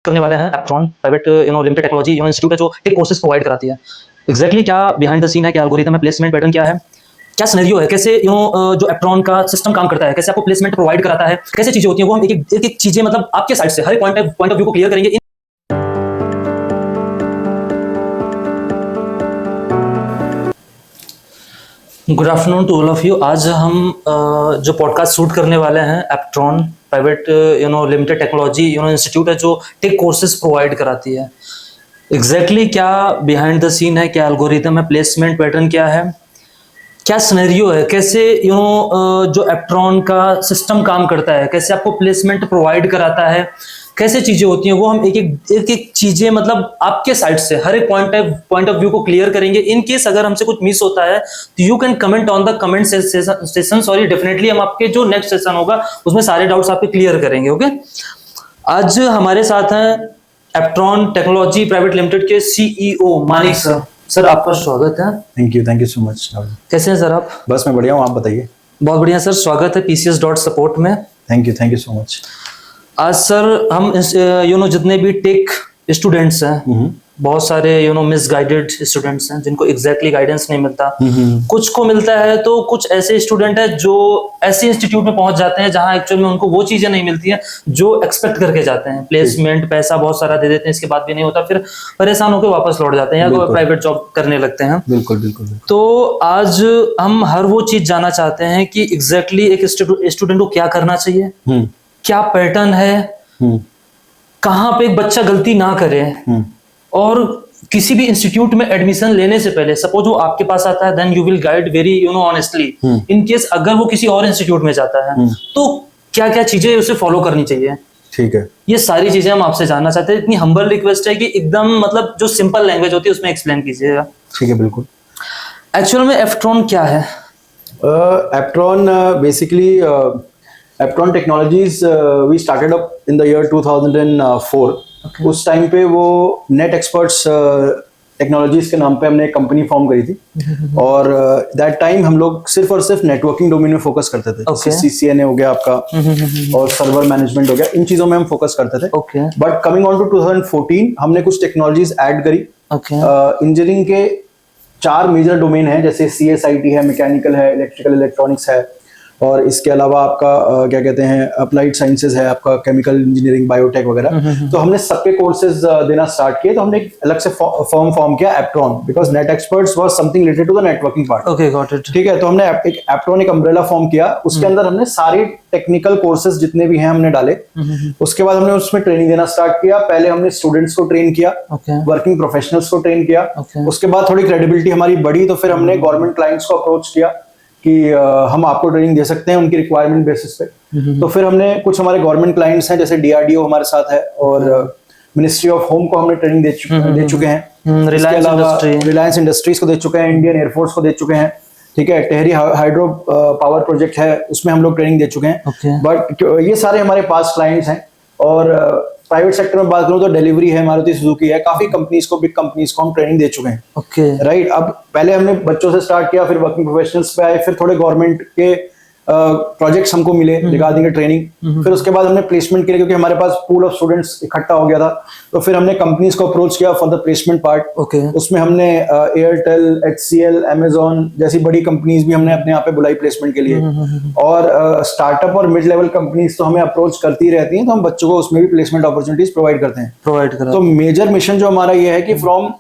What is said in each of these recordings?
करने वाले हैं Aptron private limited technology institute है जो टेक कोर्सेज प्रोवाइड कराती है। एग्जैक्टली क्या बिहाइंड द सीन है, क्या एल्गोरिथम है, प्लेसमेंट पैटर्न क्या है, क्या सिनेरियो है, कैसे जो एप्ट्रॉन का सिस्टम काम करता है, कैसे आपको प्लेसमेंट प्रोवाइड कराता है, कैसे चीजें होती हैं, वो हम एक चीजें मतलब आपके साइड से हर एक पॉइंट ऑफ व्यू को क्लियर करेंगे। Good afternoon to all of you. आज हम जो पॉडकास्ट शूट करने वाले हैं Aptron private limited technology institute है जो टेक कोर्सेज प्रोवाइड कराती है। एग्जैक्टली क्या बिहाइंड द सीन है, क्या एल्गोरिथम है, प्लेसमेंट पैटर्न क्या है, क्या सिनेरियो है, कैसे जो एप्ट्रॉन का सिस्टम काम करता है, कैसे आपको प्लेसमेंट प्रोवाइड कराता है, कैसे चीजें होती हैं, वो हम एक चीजें मतलब आपके साइड से हर एक पॉइंट ऑफ व्यू को क्लियर करेंगे। इन केस अगर हमसे कुछ मिस होता है तो you can comment on the comment session. Sorry, definitely हम आपके जो नेक्स्ट सेशन होगा उसमें सारे डाउट्स आपके क्लियर करेंगे। ओके, आज हमारे साथ हैं एप्ट्रॉन टेक्नोलॉजी प्राइवेट लिमिटेड के सीईओ मानिक सर। सर आपका स्वागत है। Thank you so much. कैसे हैं सर आप? बस मैं बढ़िया हूँ, आप बताइए। बहुत बढ़िया सर, स्वागत है PCS.support में। Thank you so much. आज सर हम जितने भी टेक स्टूडेंट्स हैं, बहुत सारे मिसगाइडेड स्टूडेंट्स हैं जिनको एग्जैक्टली गाइडेंस नहीं मिलता। कुछ को मिलता है तो कुछ ऐसे स्टूडेंट है जो ऐसे इंस्टीट्यूट में पहुंच जाते हैं जहां एक्चुअल में उनको वो चीजें नहीं मिलती हैं जो एक्सपेक्ट करके जाते हैं। प्लेसमेंट पैसा बहुत सारा दे देते हैं, इसके बाद भी नहीं होता, फिर परेशान होकर वापस लौट जाते हैं या कोई प्राइवेट जॉब करने लगते हैं। बिल्कुल। तो आज हम हर वो चीज जानना चाहते हैं कि एग्जैक्टली एक स्टूडेंट को क्या करना चाहिए, क्या पैटर्न है, कहाँ पे एक बच्चा गलती ना करे, और किसी भी इंस्टीट्यूट में एडमिशन लेने से पहले सपोज वो आपके पास आता है then you will guide very honestly. In case अगर वो किसी और इंस्टीट्यूट में जाता है तो क्या क्या चीजें उसे फॉलो करनी चाहिए। ठीक है, ये सारी चीजें हम आपसे जानना चाहते हैं। इतनी हम्बल रिक्वेस्ट है कि एकदम मतलब जो सिंपल लैंग्वेज होती है उसमें एक्सप्लेन कीजिएगा। ठीक है, बिल्कुल। एक्चुअल में एप्ट्रॉन क्या है? Aptron basically Aptron technologies we started up in the year 2004। उस टाइम पे वो नेट एक्सपर्ट्स टेक्नोलॉजीज के नाम पे हमने एक कंपनी फॉर्म करी थी। और दैट टाइम हम लोग सिर्फ और सिर्फ नेटवर्किंग डोमेन में फोकस करते थे। CCNA हो गया आपका और सर्वर मैनेजमेंट हो गया, इन चीजों में हम फोकस करते थे। बट कमिंग ऑन टू 2014 हमने कुछ टेक्नोलॉजीज ऐड करी। इंजीनियरिंग के 4 मेजर डोमेन है, जैसे CSIT है, मैकेनिकल है, इलेक्ट्रिकल इलेक्ट्रॉनिक्स है, और इसके अलावा आपका क्या कहते हैं अप्लाइड साइंसेज है, आपका केमिकल इंजीनियरिंग, बायोटेक वगैरह। तो हमने सबके कोर्सेज देना स्टार्ट किए। तो हमने एक अलग से फर्म फॉर्म किया Aptron, because net experts was something related to the networking part. Okay, got it. ठीक है, तो हमने एक एप्ट्रॉन एक अम्ब्रेला फॉर्म किया। उसके अंदर हमने सारे टेक्निकल कोर्सेज जितने भी हैं हमने डाले। उसके बाद हमने उसमें ट्रेनिंग देना स्टार्ट किया। पहले हमने स्टूडेंट्स को ट्रेन किया, वर्किंग प्रोफेशनल्स को ट्रेन किया। उसके बाद थोड़ी क्रेडिबिलिटी हमारी बढ़ी, तो फिर हमने गवर्नमेंट क्लाइंट्स को अप्रोच किया कि हम आपको ट्रेनिंग दे सकते हैं उनकी रिक्वायरमेंट बेसिस पे। तो फिर हमने कुछ हमारे गवर्नमेंट क्लाइंट्स हैं, जैसे DRDO हमारे साथ है, और मिनिस्ट्री ऑफ होम को हमने ट्रेनिंग दे चुके हैं। रिलायंस इंडस्ट्रीज को दे चुके हैं, इंडियन एयरफोर्स को दे चुके हैं। ठीक है, टेहरी हाइड्रो पावर प्रोजेक्ट है, उसमें हम लोग ट्रेनिंग दे चुके हैं। बट ये सारे हमारे पास क्लाइंट्स हैं। और प्राइवेट सेक्टर में बात करूं तो डिलीवरी है, मारुति सुजुकी है, काफी कंपनीज को, बिग कंपनीज को हम ट्रेनिंग दे चुके हैं। राइट, अब पहले हमने बच्चों से स्टार्ट किया, फिर वर्किंग प्रोफेशनल्स पे आए, फिर थोड़े गवर्नमेंट के प्रोजेक्ट्स हमको मिले रिगार्डिंग ट्रेनिंग। फिर उसके बाद हमने प्लेसमेंट के लिए, क्योंकि हमारे पास पूल ऑफ स्टूडेंट्स इकट्ठा हो गया था, तो फिर हमने कंपनीज को अप्रोच किया फॉर द प्लेसमेंट पार्ट। उसमें हमने एयरटेल, HCL, Amazon जैसी बड़ी कंपनीज भी हमने अपने यहाँ पे बुलाई प्लेसमेंट के लिए। और स्टार्टअप और मिड लेवल कंपनीज तो हमें अप्रोच करती रहती हैं, तो हम बच्चों को उसमें भी प्लेसमेंट अपॉर्चुनिटीज प्रोवाइड करते हैं। तो मेजर मिशन जो हमारा ये है कि फ्रॉम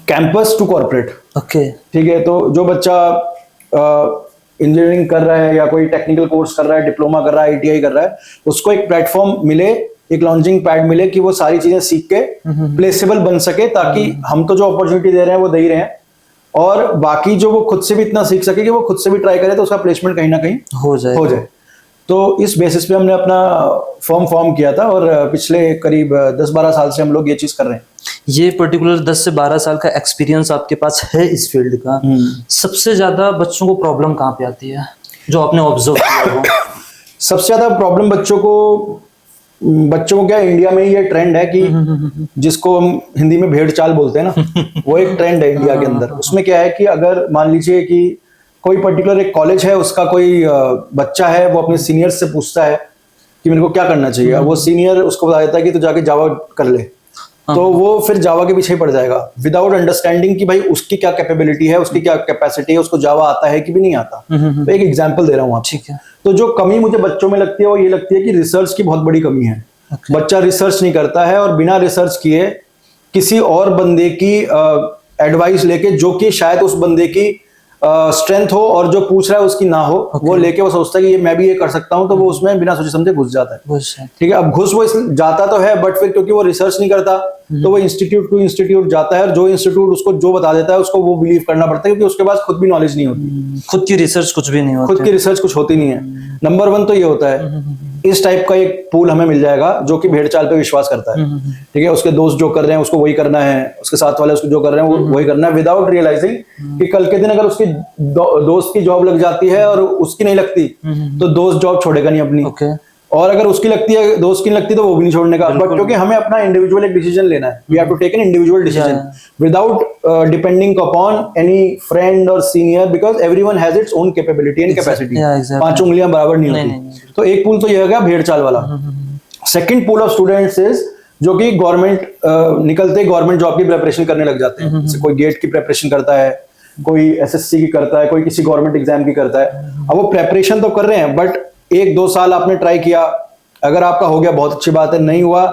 कैंपस टू कॉर्पोरेट। ठीक है, तो जो बच्चा इंजीनियरिंग कर रहा है या कोई टेक्निकल कोर्स कर रहा है, डिप्लोमा कर रहा है, ITI कर रहा है, उसको एक प्लेटफॉर्म मिले, एक लॉन्चिंग पैड मिले कि वो सारी चीजें सीख के प्लेसेबल बन सके, ताकि हम तो जो अपॉर्चुनिटी दे रहे हैं वो दे ही रहे हैं, और बाकी जो वो खुद से भी इतना सीख सके कि वो खुद से भी ट्राई करे तो उसका प्लेसमेंट कहीं ना कहीं हो जाए। तो इस बेसिस पे हमने अपना फर्म फॉर्म किया था, और पिछले करीब 10-12 साल से हम लोग ये चीज कर रहे हैं। ये पर्टिकुलर 10 से 12 साल का एक्सपीरियंस आपके पास है इस फील्ड का। सबसे ज्यादा बच्चों को प्रॉब्लम कहाँ पे आती है जो आपने ऑब्जर्व किया हो? सबसे ज्यादा प्रॉब्लम बच्चों को क्या, इंडिया में ये ट्रेंड है कि जिसको हम हिंदी में भेड़ चाल बोलते हैं ना, वो एक ट्रेंड है इंडिया के अंदर। उसमें क्या है कि अगर मान लीजिए कि कोई पर्टिकुलर एक कॉलेज है, उसका कोई बच्चा है, वो अपने सीनियर्स से पूछता है कि मेरे को क्या करना चाहिए। अब वो सीनियर उसको बता देता है कि तू जाके जावा कर ले, तो वो फिर जावा के पीछे ही पड़ जाएगा विदाउट अंडरस्टैंडिंग कि भाई उसकी क्या कैपेबिलिटी है, उसकी क्या कैपेसिटी है, उसको जावा आता है कि भी नहीं आता। तो एक एग्जांपल दे रहा हूँ आप। ठीक है। तो जो कमी मुझे बच्चों में लगती है वो ये लगती है कि रिसर्च की बहुत बड़ी कमी है। बच्चा रिसर्च नहीं करता है और बिना रिसर्च किए किसी और बंदे की एडवाइस लेके, जो कि शायद उस बंदे की स्ट्रेंथ हो और जो पूछ रहा है उसकी ना हो, वो लेके वो सोचता है कि ये मैं भी ये कर सकता हूं, तो वो उसमें बिना सोचे समझे घुस जाता है। ठीक है, अब घुस वो जाता तो है, बट फिर क्योंकि वो रिसर्च नहीं करता तो वो इंस्टीट्यूट टू इंस्टीट्यूट जाता है और जो इंस्टीट्यूट उसको जो बता देता है उसको वो बिलीव करना पड़ता है, क्योंकि उसके पास खुद भी नॉलेज नहीं होती, खुद की रिसर्च कुछ भी नहीं होती, खुद की रिसर्च कुछ होती नहीं है। नंबर 1 तो ये होता है। इस टाइप का एक पूल हमें मिल जाएगा जो कि भेड़ चाल पे विश्वास करता है। ठीक है, उसके दोस्त जो कर रहे हैं उसको वही करना है, उसके साथ वाले उसको जो कर रहे हैं वो वही करना है, विदाउट रियलाइजिंग कि कल के दिन अगर उसकी दोस्त की जॉब लग जाती है और उसकी नहीं लगती तो दोस्त जॉब छोड़ेगा नहीं अपनी, और अगर उसकी लगती है, दोस्त की लगती है, तो वो भी नहीं छोड़ने का। बट क्योंकि हमें अपना इंडिविजुअल एक डिसीजन लेना है, we have to take an individual decision without depending upon any friend और senior, because everyone has its own capability and capacity. 5 उंगलियां बराबर नहीं होती। तो एक पूल तो ये हो गया भेड़ चाल वाला। Second pool of students is जो कि गवर्नमेंट निकलते गवर्नमेंट जॉब की प्रिपरेशन करने लग जाते हैं। जैसे कोई गेट की प्रिपरेशन करता है, कोई एसएससी की करता है, कोई किसी गवर्नमेंट एग्जाम की करता है। अब वो प्रिपरेशन तो कर रहे हैं, बट 1-2 साल आपने ट्राई किया, अगर आपका हो गया बहुत अच्छी बात है, नहीं हुआ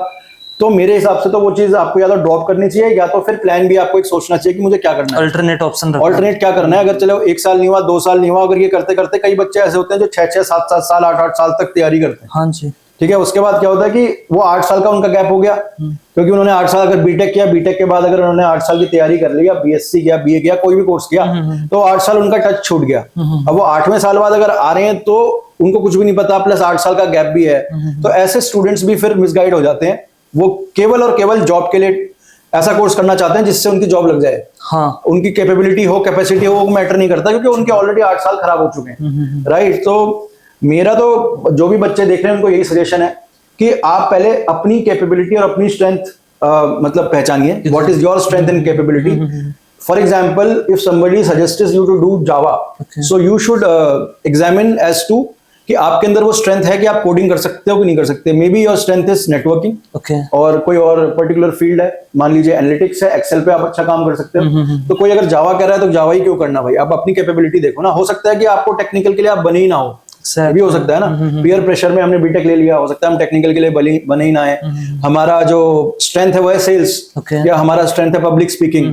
तो मेरे हिसाब से तो वो चीज आपको या तो ड्रॉप करनी चाहिए या तो फिर प्लान भी आपको एक सोचना चाहिए कि मुझे क्या करना है, अल्टरनेट ऑप्शन, अल्टरनेट क्या करना है। अगर चलो 1 साल नहीं हुआ, 2 साल नहीं हुआ, अगर ये करते करते कई बच्चे ऐसे होते हैं जो 6-6, 7-7 साल, 8-8 साल तक तैयारी करते हैं। हाँ जी। ठीक है, उसके बाद क्या होता है कि वो 8 साल का उनका गैप हो गया, क्योंकि उन्होंने 8 साल अगर बीटेक किया, बीटेक के बाद अगर उन्होंने 8 साल की तैयारी कर ली, या बीएससी किया, बीए किया, कोई भी कोर्स किया, तो 8 साल उनका टच छूट गया। अब वो 8वें साल बाद अगर आ रहे हैं तो उनको कुछ भी नहीं पता, प्लस 8 साल का गैप भी है। तो ऐसे स्टूडेंट्स भी फिर मिसगाइड हो जाते हैं। वो केवल और केवल जॉब के लिए ऐसा कोर्स करना चाहते हैं जिससे उनकी जॉब लग जाए। हाँ, उनकी कैपेबिलिटी हो, कैपेसिटी हो, वो मैटर नहीं करता, क्योंकि उनके ऑलरेडी 8 साल खराब हो चुके हैं। राइट। तो मेरा तो जो भी बच्चे देख रहे हैं उनको यही सजेशन है कि आप पहले अपनी कैपेबिलिटी और अपनी स्ट्रेंथ मतलब पहचानिए, what is your strength and capability. For example, if somebody suggests you to do Java, so you should examine as to कि आपके अंदर वो स्ट्रेंथ है कि आप कोडिंग कर सकते हो कि नहीं कर सकते। May be your strength is networking, और कोई और पर्टिकुलर फील्ड है, मान लीजिए एनालिटिक्स है, एक्सेल पे आप अच्छा काम कर सकते हो। तो कोई अगर जावा कर रहा है तो जावा ही क्यों करना भाई, आप अपनी कैपेबिलिटी देखो ना। हो सकता है कि आपको टेक्निकल के लिए आप बने ही ना हो, भी हो सकता है ना। पीयर प्रेशर में हमने बीटेक ले लिया, हो सकता है हम टेक्निकल के लिए बने ही ना है। हमारा जो स्ट्रेंथ है वो है सेल्स, या हमारा स्ट्रेंथ है पब्लिक स्पीकिंग,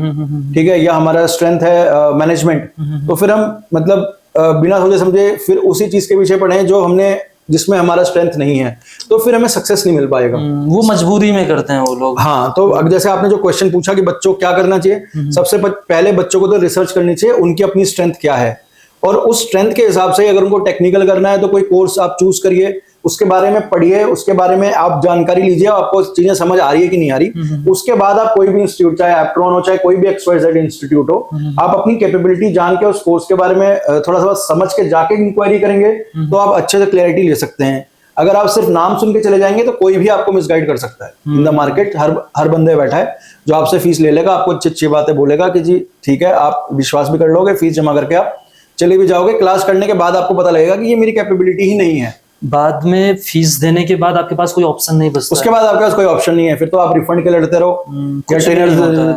ठीक है, या हमारा स्ट्रेंथ है मैनेजमेंट। तो फिर हम मतलब बिना सोचे समझे फिर उसी चीज के पीछे पड़े जो हमने, जिसमें हमारा स्ट्रेंथ नहीं है, तो फिर हमें सक्सेस नहीं मिल पाएगा। वो मजबूरी में करते हैं वो लोग। हाँ, तो अब जैसे आपने जो क्वेश्चन पूछा कि बच्चों को क्या करना चाहिए, सबसे पहले बच्चों को तो रिसर्च करनी चाहिए, उनकी अपनी स्ट्रेंथ क्या है, और उस स्ट्रेंथ के हिसाब से अगर उनको टेक्निकल करना है तो कोई कोर्स आप चूज करिए, उसके बारे में पढ़िए, उसके बारे में आप जानकारी लीजिए, आपको चीजें समझ आ रही है कि नहीं आ रही। उसके बाद आप कोई भी इंस्टीट्यूट, चाहे एप्ट्रॉन हो, चाहे कोई भी XYZ इंस्टीट्यूट हो, आप अपनी कैपेबिलिटी जान के उस कोर्स के बारे में थोड़ा सा समझ के जाके इंक्वायरी करेंगे तो आप अच्छे से क्लैरिटी ले सकते हैं। अगर आप सिर्फ नाम सुन के चले जाएंगे तो कोई भी आपको मिसगाइड कर सकता है। इन द मार्केट हर बंदे बैठा है जो आपसे फीस ले लेगा, आपको अच्छी अच्छी बातें बोलेगा कि जी ठीक है, आप विश्वास भी कर लोगे, फीस जमा करके आप चले भी जाओगे। क्लास करने के बाद आपको पता लगेगा कि ये मेरी कैपेबिलिटी ही नहीं है। बाद में फीस देने के बाद आपके पास कोई ऑप्शन नहीं बचता, उसके बाद आपके पास कोई ऑप्शन नहीं है। फिर तो आप रिफंड के लिए लड़ते रहो, या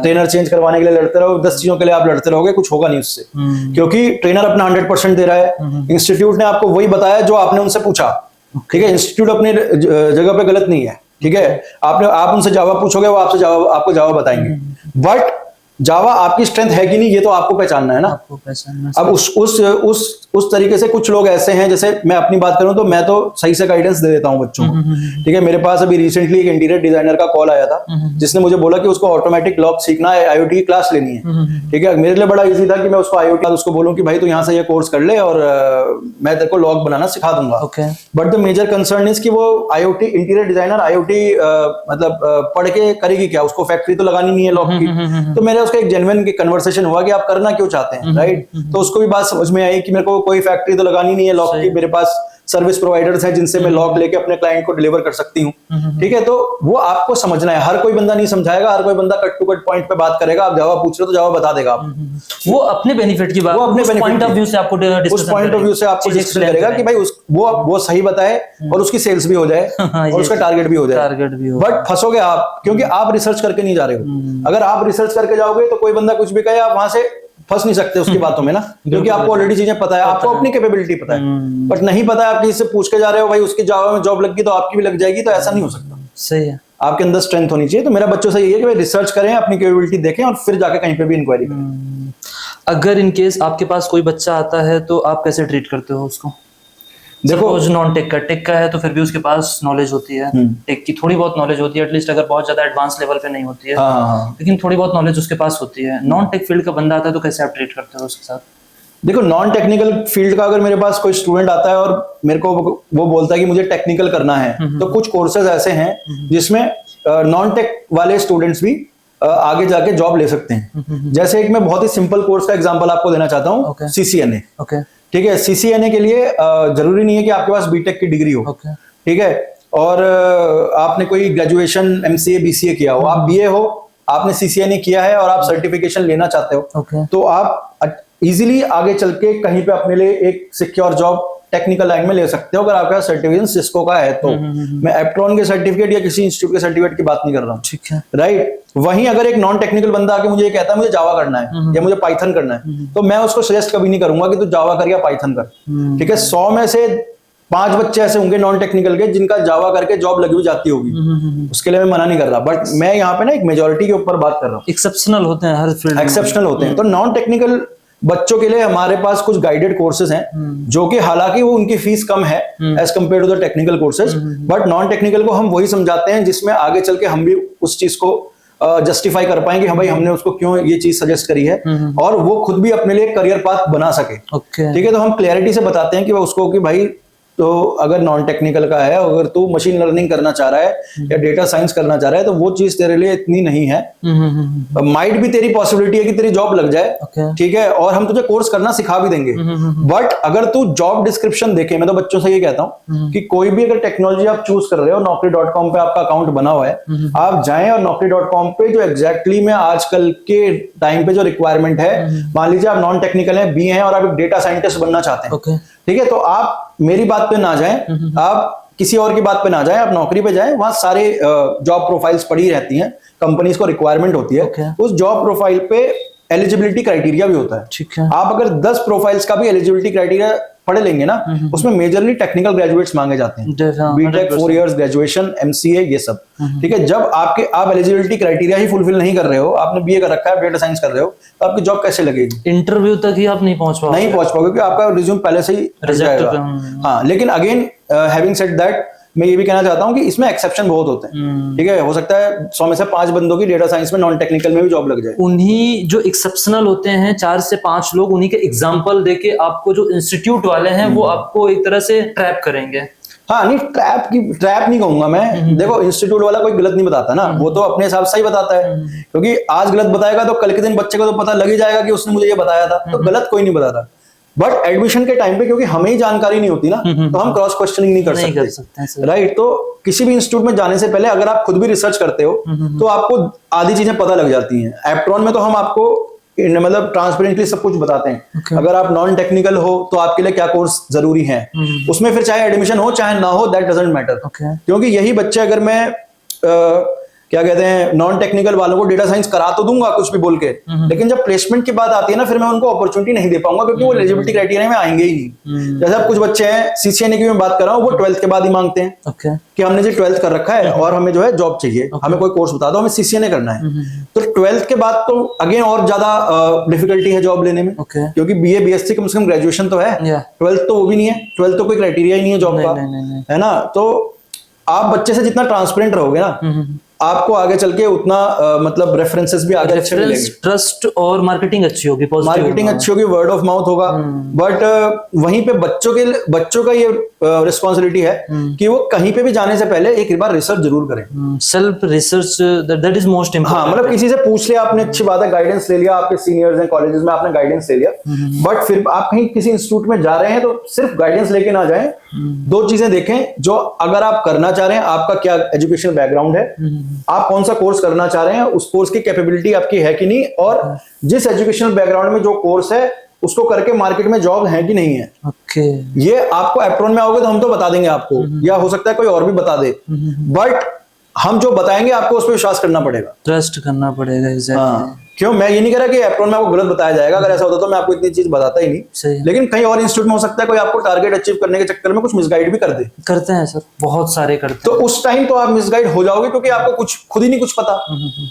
ट्रेनर चेंज करवाने के लिए लड़ते रहो, 10 चीजों के लिए आप लड़ते रहोगे, कुछ होगा नहीं उससे। क्योंकि ट्रेनर अपना 100% दे रहा है, इंस्टीट्यूट ने आपको वही बताया जो आपने उनसे पूछा। ठीक है, इंस्टीट्यूट अपनी जगह पे गलत नहीं है। ठीक है, आप उनसे जावा पूछोगे, वो आपको जावा बताएंगे, बट जावा आपकी स्ट्रेंथ है कि नहीं ये तो आपको पहचानना है ना, आपको पहचानना। अब उस तरीके से कुछ लोग ऐसे हैं, जैसे मैं अपनी बात करूं तो मैं तो सही से गाइडेंस दे देता हूं बच्चों को। ठीक है, मेरे पास अभी रिसेंटली एक इंटीरियर डिजाइनर का कॉल आया था, जिसने मुझे बोला कि उसको ऑटोमेटिक लॉक सीखना है, IoT की क्लास लेनी है। ठीक है, मेरे लिए बड़ा इजी था कि मैं उसको IoT उसको बोलूं कि भाई तू यहाँ से ये कोर्स कर ले और मैं तेरे को लॉक बनाना सिखा दूंगा। But the major concern is कि वो IoT इंटीरियर डिजाइनर IoT मतलब पढ़ के करेगी क्या, उसको फैक्ट्री तो लगानी नहीं है लॉक की। तो मेरे उसका एक जेन्युइन कन्वर्सेशन हुआ कि आप करना क्यों चाहते हैं, राइट। तो उसको भी बात समझ में आई कि मेरे को कोई फैक्ट्री तो लगानी नहीं है लॉक की, मेरे पास सर्विस प्रोवाइडर्स हैं जिनसे मैं लॉक लेके अपने क्लाइंट को डिलीवर कर सकती हूँ, ठीक है। तो वो आपको समझना है, हर कोई बंदा नहीं समझाएगा, हर कोई बंदा कट टू कट पॉइंट पे बात करेगा। आप जावा पूछ रहे हो तो जावा बता देगा आपको। वो अपने बेनिफिट की बात, वो अपने पॉइंट ऑफ व्यू से आपको उस पॉइंट ऑफ व्यू से आपको डिस्कशन करेगा कि भाई वो सही बताए और उसकी सेल्स भी हो जाए और उसका टारगेट भी हो जाए। बट फंसोगे आप, क्योंकि आप रिसर्च करके नहीं जा रहे हो। अगर आप रिसर्च करके जाओगे तो कोई बंदा कुछ भी कहे, आप वहां से फंस नहीं सकते उसकी बातों में ना, क्योंकि आपको ऑलरेडी चीजें पता है, आपको अपनी कैपेबिलिटी पता है। बट नहीं पता है, आप किसी से पूछ के जा रहे हो, भाई उसकी जावा में जॉब लग गई तो आपकी भी लग जाएगी, तो ऐसा नहीं हो सकता। सही है, आपके अंदर स्ट्रेंथ होनी चाहिए। तो मेरा बच्चों से यही है कि भाई रिसर्च करें, अपनी कैपेबिलिटी देखें और फिर जाके कहीं पे भी इंक्वायरी करें। अगर इन केस आपके पास कोई बच्चा आता है तो आप कैसे ट्रीट करते हो उसको? देखो, नॉन टेक का है तो फिर भी उसके पास नॉलेज होती है, टेक की थोड़ी बहुत नॉलेज होती है, एटलीस्ट अगर बहुत ज्यादा एडवांस लेवल पे नहीं होती है, लेकिन थोड़ी बहुत नॉलेज उसके पास होती है। नॉन टेक फील्ड का बंदा आता है तो कैसे आप ट्रीट करते हो उसके साथ? देखो, नॉन टेक्निकल फील्ड का अगर मेरे पास कोई स्टूडेंट आता है और मेरे को वो बोलता है कि मुझे टेक्निकल करना है, तो कुछ कोर्सेज ऐसे हैं जिसमें नॉन टेक वाले स्टूडेंट्स भी आगे जाके जॉब ले सकते हैं। जैसे एक मैं बहुत ही सिंपल कोर्स का एग्जांपल आपको देना चाहता हूँ, CCNA। ठीक है, CCNA के लिए जरूरी नहीं है कि आपके पास बीटेक की डिग्री हो, ठीक है, और आपने कोई ग्रेजुएशन MCA BCA किया हो, आप BA हो, आपने CCNA किया है और आप सर्टिफिकेशन लेना चाहते हो, तो आप इजीली आगे चल के कहीं पे अपने लिए एक सिक्योर जॉब टेक्निकल लाइन में ले सकते हो, अगर आपका सर्टिफिकेशन सिस्को का है तो। मैं एप्ट्रॉन के सर्टिफिकेट या किसी इंस्टीट्यूट के सर्टिफिकेट की बात नहीं कर रहा हूँ, ठीक है, राइट। वहीं अगर एक नॉन टेक्निकल बंदा आके मुझे ये कहता है मुझे जावा करना है या मुझे पाइथन करना है, तो मैं उसको सजेस्ट कभी नहीं करूंगा कि तू जावा कर या पाइथन कर, ठीक है। 100 में से 5 बच्चे ऐसे होंगे नॉन टेक्निकल के जिनका जावा करके जॉब लगी भी जाती होगी, उसके लिए मैं मना नहीं कर रहा, बट मैं यहाँ पे ना एक मेजोरिटी के ऊपर बात कर रहा हूँ। एक्सेप्शनल होते हैं हर फील्ड, एक्सेप्शनल होते हैं। तो नॉन टेक्निकल बच्चों के लिए हमारे पास कुछ गाइडेड कोर्सेज हैं, जो कि हालांकि वो उनकी फीस कम है as compare to the technical courses, but non technical को हम वही समझाते हैं जिसमें आगे चल के हम भी उस चीज को जस्टिफाई कर पाएंगे, हाँ भाई हमने उसको क्यों ये चीज सजेस्ट करी है, और वो खुद भी अपने लिए करियर पाथ बना सके, ठीक है। तो हम क्लैरिटी से बताते हैं कि उसको कि भाई, तो अगर नॉन टेक्निकल का है, अगर तू मशीन लर्निंग करना चाह रहा है या डेटा साइंस करना चाह रहा है, तो वो चीज तेरे लिए इतनी नहीं है। माइट भी तेरी पॉसिबिलिटी है कि तेरी जॉब लग जाए, ठीक है, और हम तुझे कोर्स करना सिखा भी देंगे। बट अगर तू जॉब डिस्क्रिप्शन देखे, मैं तो बच्चों से ये कहता हूँ कि कोई भी अगर टेक्नोलॉजी आप चूज कर रहे हो, naukri.com पे आपका अकाउंट बना हुआ है, आप जाएं और naukri.com पे जो एग्जैक्टली में आजकल के टाइम पे जो रिक्वायरमेंट है, मान लीजिए आप नॉन टेक्निकल है, BA हैं और आप एक डेटा साइंटिस्ट बनना चाहते हैं, ठीक है, तो आप मेरी बात पे ना जाएं, आप किसी और की बात पे ना जाएं, आप नौकरी पे जाएं, वहां सारे जॉब प्रोफाइल्स पड़ी रहती हैं, कंपनीज को रिक्वायरमेंट होती है, उस जॉब प्रोफाइल पे एलिजिबिलिटी क्राइटेरिया भी होता है, ठीक है। आप अगर 10 प्रोफाइल्स का भी एलिजिबिलिटी क्राइटेरिया पढ़ लेंगे ना, उसमें मेजरली टेक्निकल ग्रेजुएट्स मांगे जाते हैं, बीटेक 4 इयर्स ग्रेजुएशन, MCA, ये सब, ठीक है। जब आप एलिजिबिलिटी क्राइटेरिया ही फुलफिल नहीं कर रहे हो, आपने BA कर रखा है, डेटा साइंस कर रहे हो, तो आपकी जॉब कैसे लगेगी? इंटरव्यू तक ही आप नहीं पहुंच पाओगे, क्योंकि आपका रिज्यूम पहले से ही रिजेक्ट जाएगा। हाँ, लेकिन अगेन हैविंग सेड दैट, मैं ये भी कहना चाहता हूं कि इसमें एक्सेप्शन बहुत होते हैं, ठीक है। हो सकता है 100 में से 5 बंदों की डेटा साइंस में नॉन टेक्निकल में भी जॉब लग जाए। उन्हीं जो एक्सेप्शनल होते हैं 4 से 5 लोग, उन्हीं के एग्जांपल देके आपको जो इंस्टीट्यूट वाले हैं वो आपको एक तरह से ट्रैप करेंगे। हाँ, नहीं, ट्रैप नहीं कहूंगा मैं। देखो, इंस्टीट्यूट वाला कोई गलत नहीं बताता ना, वो तो अपने हिसाब से ही बताता है, क्योंकि आज गलत बताएगा तो कल के दिन बच्चे को तो पता लग ही जाएगा कि उसने मुझे ये बताया था, तो गलत कोई नहीं बताता। बट एडमिशन के टाइम पे क्योंकि हमें ही जानकारी नहीं होती ना, तो हम क्रॉस क्वेश्चनिंग नहीं कर सकते, राइट। तो किसी भी इंस्टीट्यूट में जाने से पहले अगर आप खुद भी रिसर्च करते हो तो आपको आधी चीजें पता लग जाती हैं। एप्ट्रॉन में तो हम आपको मतलब ट्रांसपेरेंटली सब कुछ बताते हैं। अगर आप नॉन टेक्निकल हो तो आपके लिए क्या कोर्स जरूरी है, उसमें फिर चाहे एडमिशन हो चाहे ना हो, दैट डजंट मैटर, क्योंकि यही बच्चे अगर मैं क्या कहते हैं नॉन टेक्निकल वालों को डेटा साइंस करा तो दूंगा कुछ भी बोल के, लेकिन जब प्लेसमेंट की बात आती है ना, फिर मैं उनको अपॉर्चुनिटी नहीं दे पाऊंगा, क्योंकि वो एलिजिबिलिटी क्राइटेरिया में आएंगे ही नहीं। जैसे अब कुछ बच्चे हैं, CCNA की मैं बात कर रहा हूँ, वो 12th के बाद ही मांगते हैं कि हमने जो 12th कर रखा है और हमें जो है जॉब चाहिए, हमें कोई कोर्स बता दो, हमें CCNA करना है। तो 12th के बाद तो अगेन और ज्यादा डिफिकल्टी है जॉब लेने में, क्योंकि BA BSc कम से कम ग्रेजुएशन तो है, 12th तो वो भी नहीं है, 12th तो कोई क्राइटेरिया ही नहीं है जॉब का, है ना। तो आप बच्चे से जितना ट्रांसपेरेंट रहोगे ना, आपको आगे चल के उतना मतलब रेफरेंसेस भी आगे अच्छे मिलेंगे, रेफरेंस, ट्रस्ट और मार्केटिंग अच्छी होगी, पॉजिटिव मार्केटिंग अच्छी होगी, वर्ड ऑफ माउथ होगा। बट वहीं पे बच्चों का ये रिस्पॉन्सिबिलिटी है कि वो कहीं पे भी जाने से पहले एक बार रिसर्च जरूर करें। Self research, that is most हाँ, इम्पोर्टेंट। मतलब किसी से पूछ लिया आपने, अच्छी बात है, गाइडेंस ले लिया, आपके सीनियर्स हैं कॉलेजेस में, आपने गाइडेंस ले लिया, बट फिर आप कहीं किसी इंस्टीट्यूट में जा रहे हैं तो सिर्फ गाइडेंस लेके ना जाएं। दो चीजें देखें, जो अगर आप करना चाह रहे हैं, आपका क्या एजुकेशनल बैकग्राउंड है, आप कौन सा कोर्स करना चाह रहे हैं, उस कोर्स की कैपेबिलिटी आपकी है कि नहीं, और जिस एजुकेशनल बैकग्राउंड में जो कोर्स है उसको करके मार्केट में जॉब है कि नहीं है। ओके, ये आपको एप्रोन में आओगे तो हम तो बता देंगे आपको, या हो सकता है कोई और भी बता दे, बट हम जो बताएंगे आपको उस पर विश्वास करना पड़ेगा, ट्रस्ट करना पड़ेगा। एग्जैक्टली। हाँ, क्यों, मैं ये नहीं कह रहा कि एप्रोन में आपको गलत बताया जाएगा, अगर ऐसा होता तो मैं आपको इतनी चीज बताता ही नहीं। सही। लेकिन कहीं और इंस्टीट्यूट में हो सकता है कोई आपको टारगेट अचीव करने के चक्कर में कुछ मिसगाइड भी कर दे, करते हैं सर, बहुत सारे करते तो उस टाइम तो आप मिसगाइड हो जाओगे, क्योंकि आपको कुछ खुद ही नहीं कुछ पता।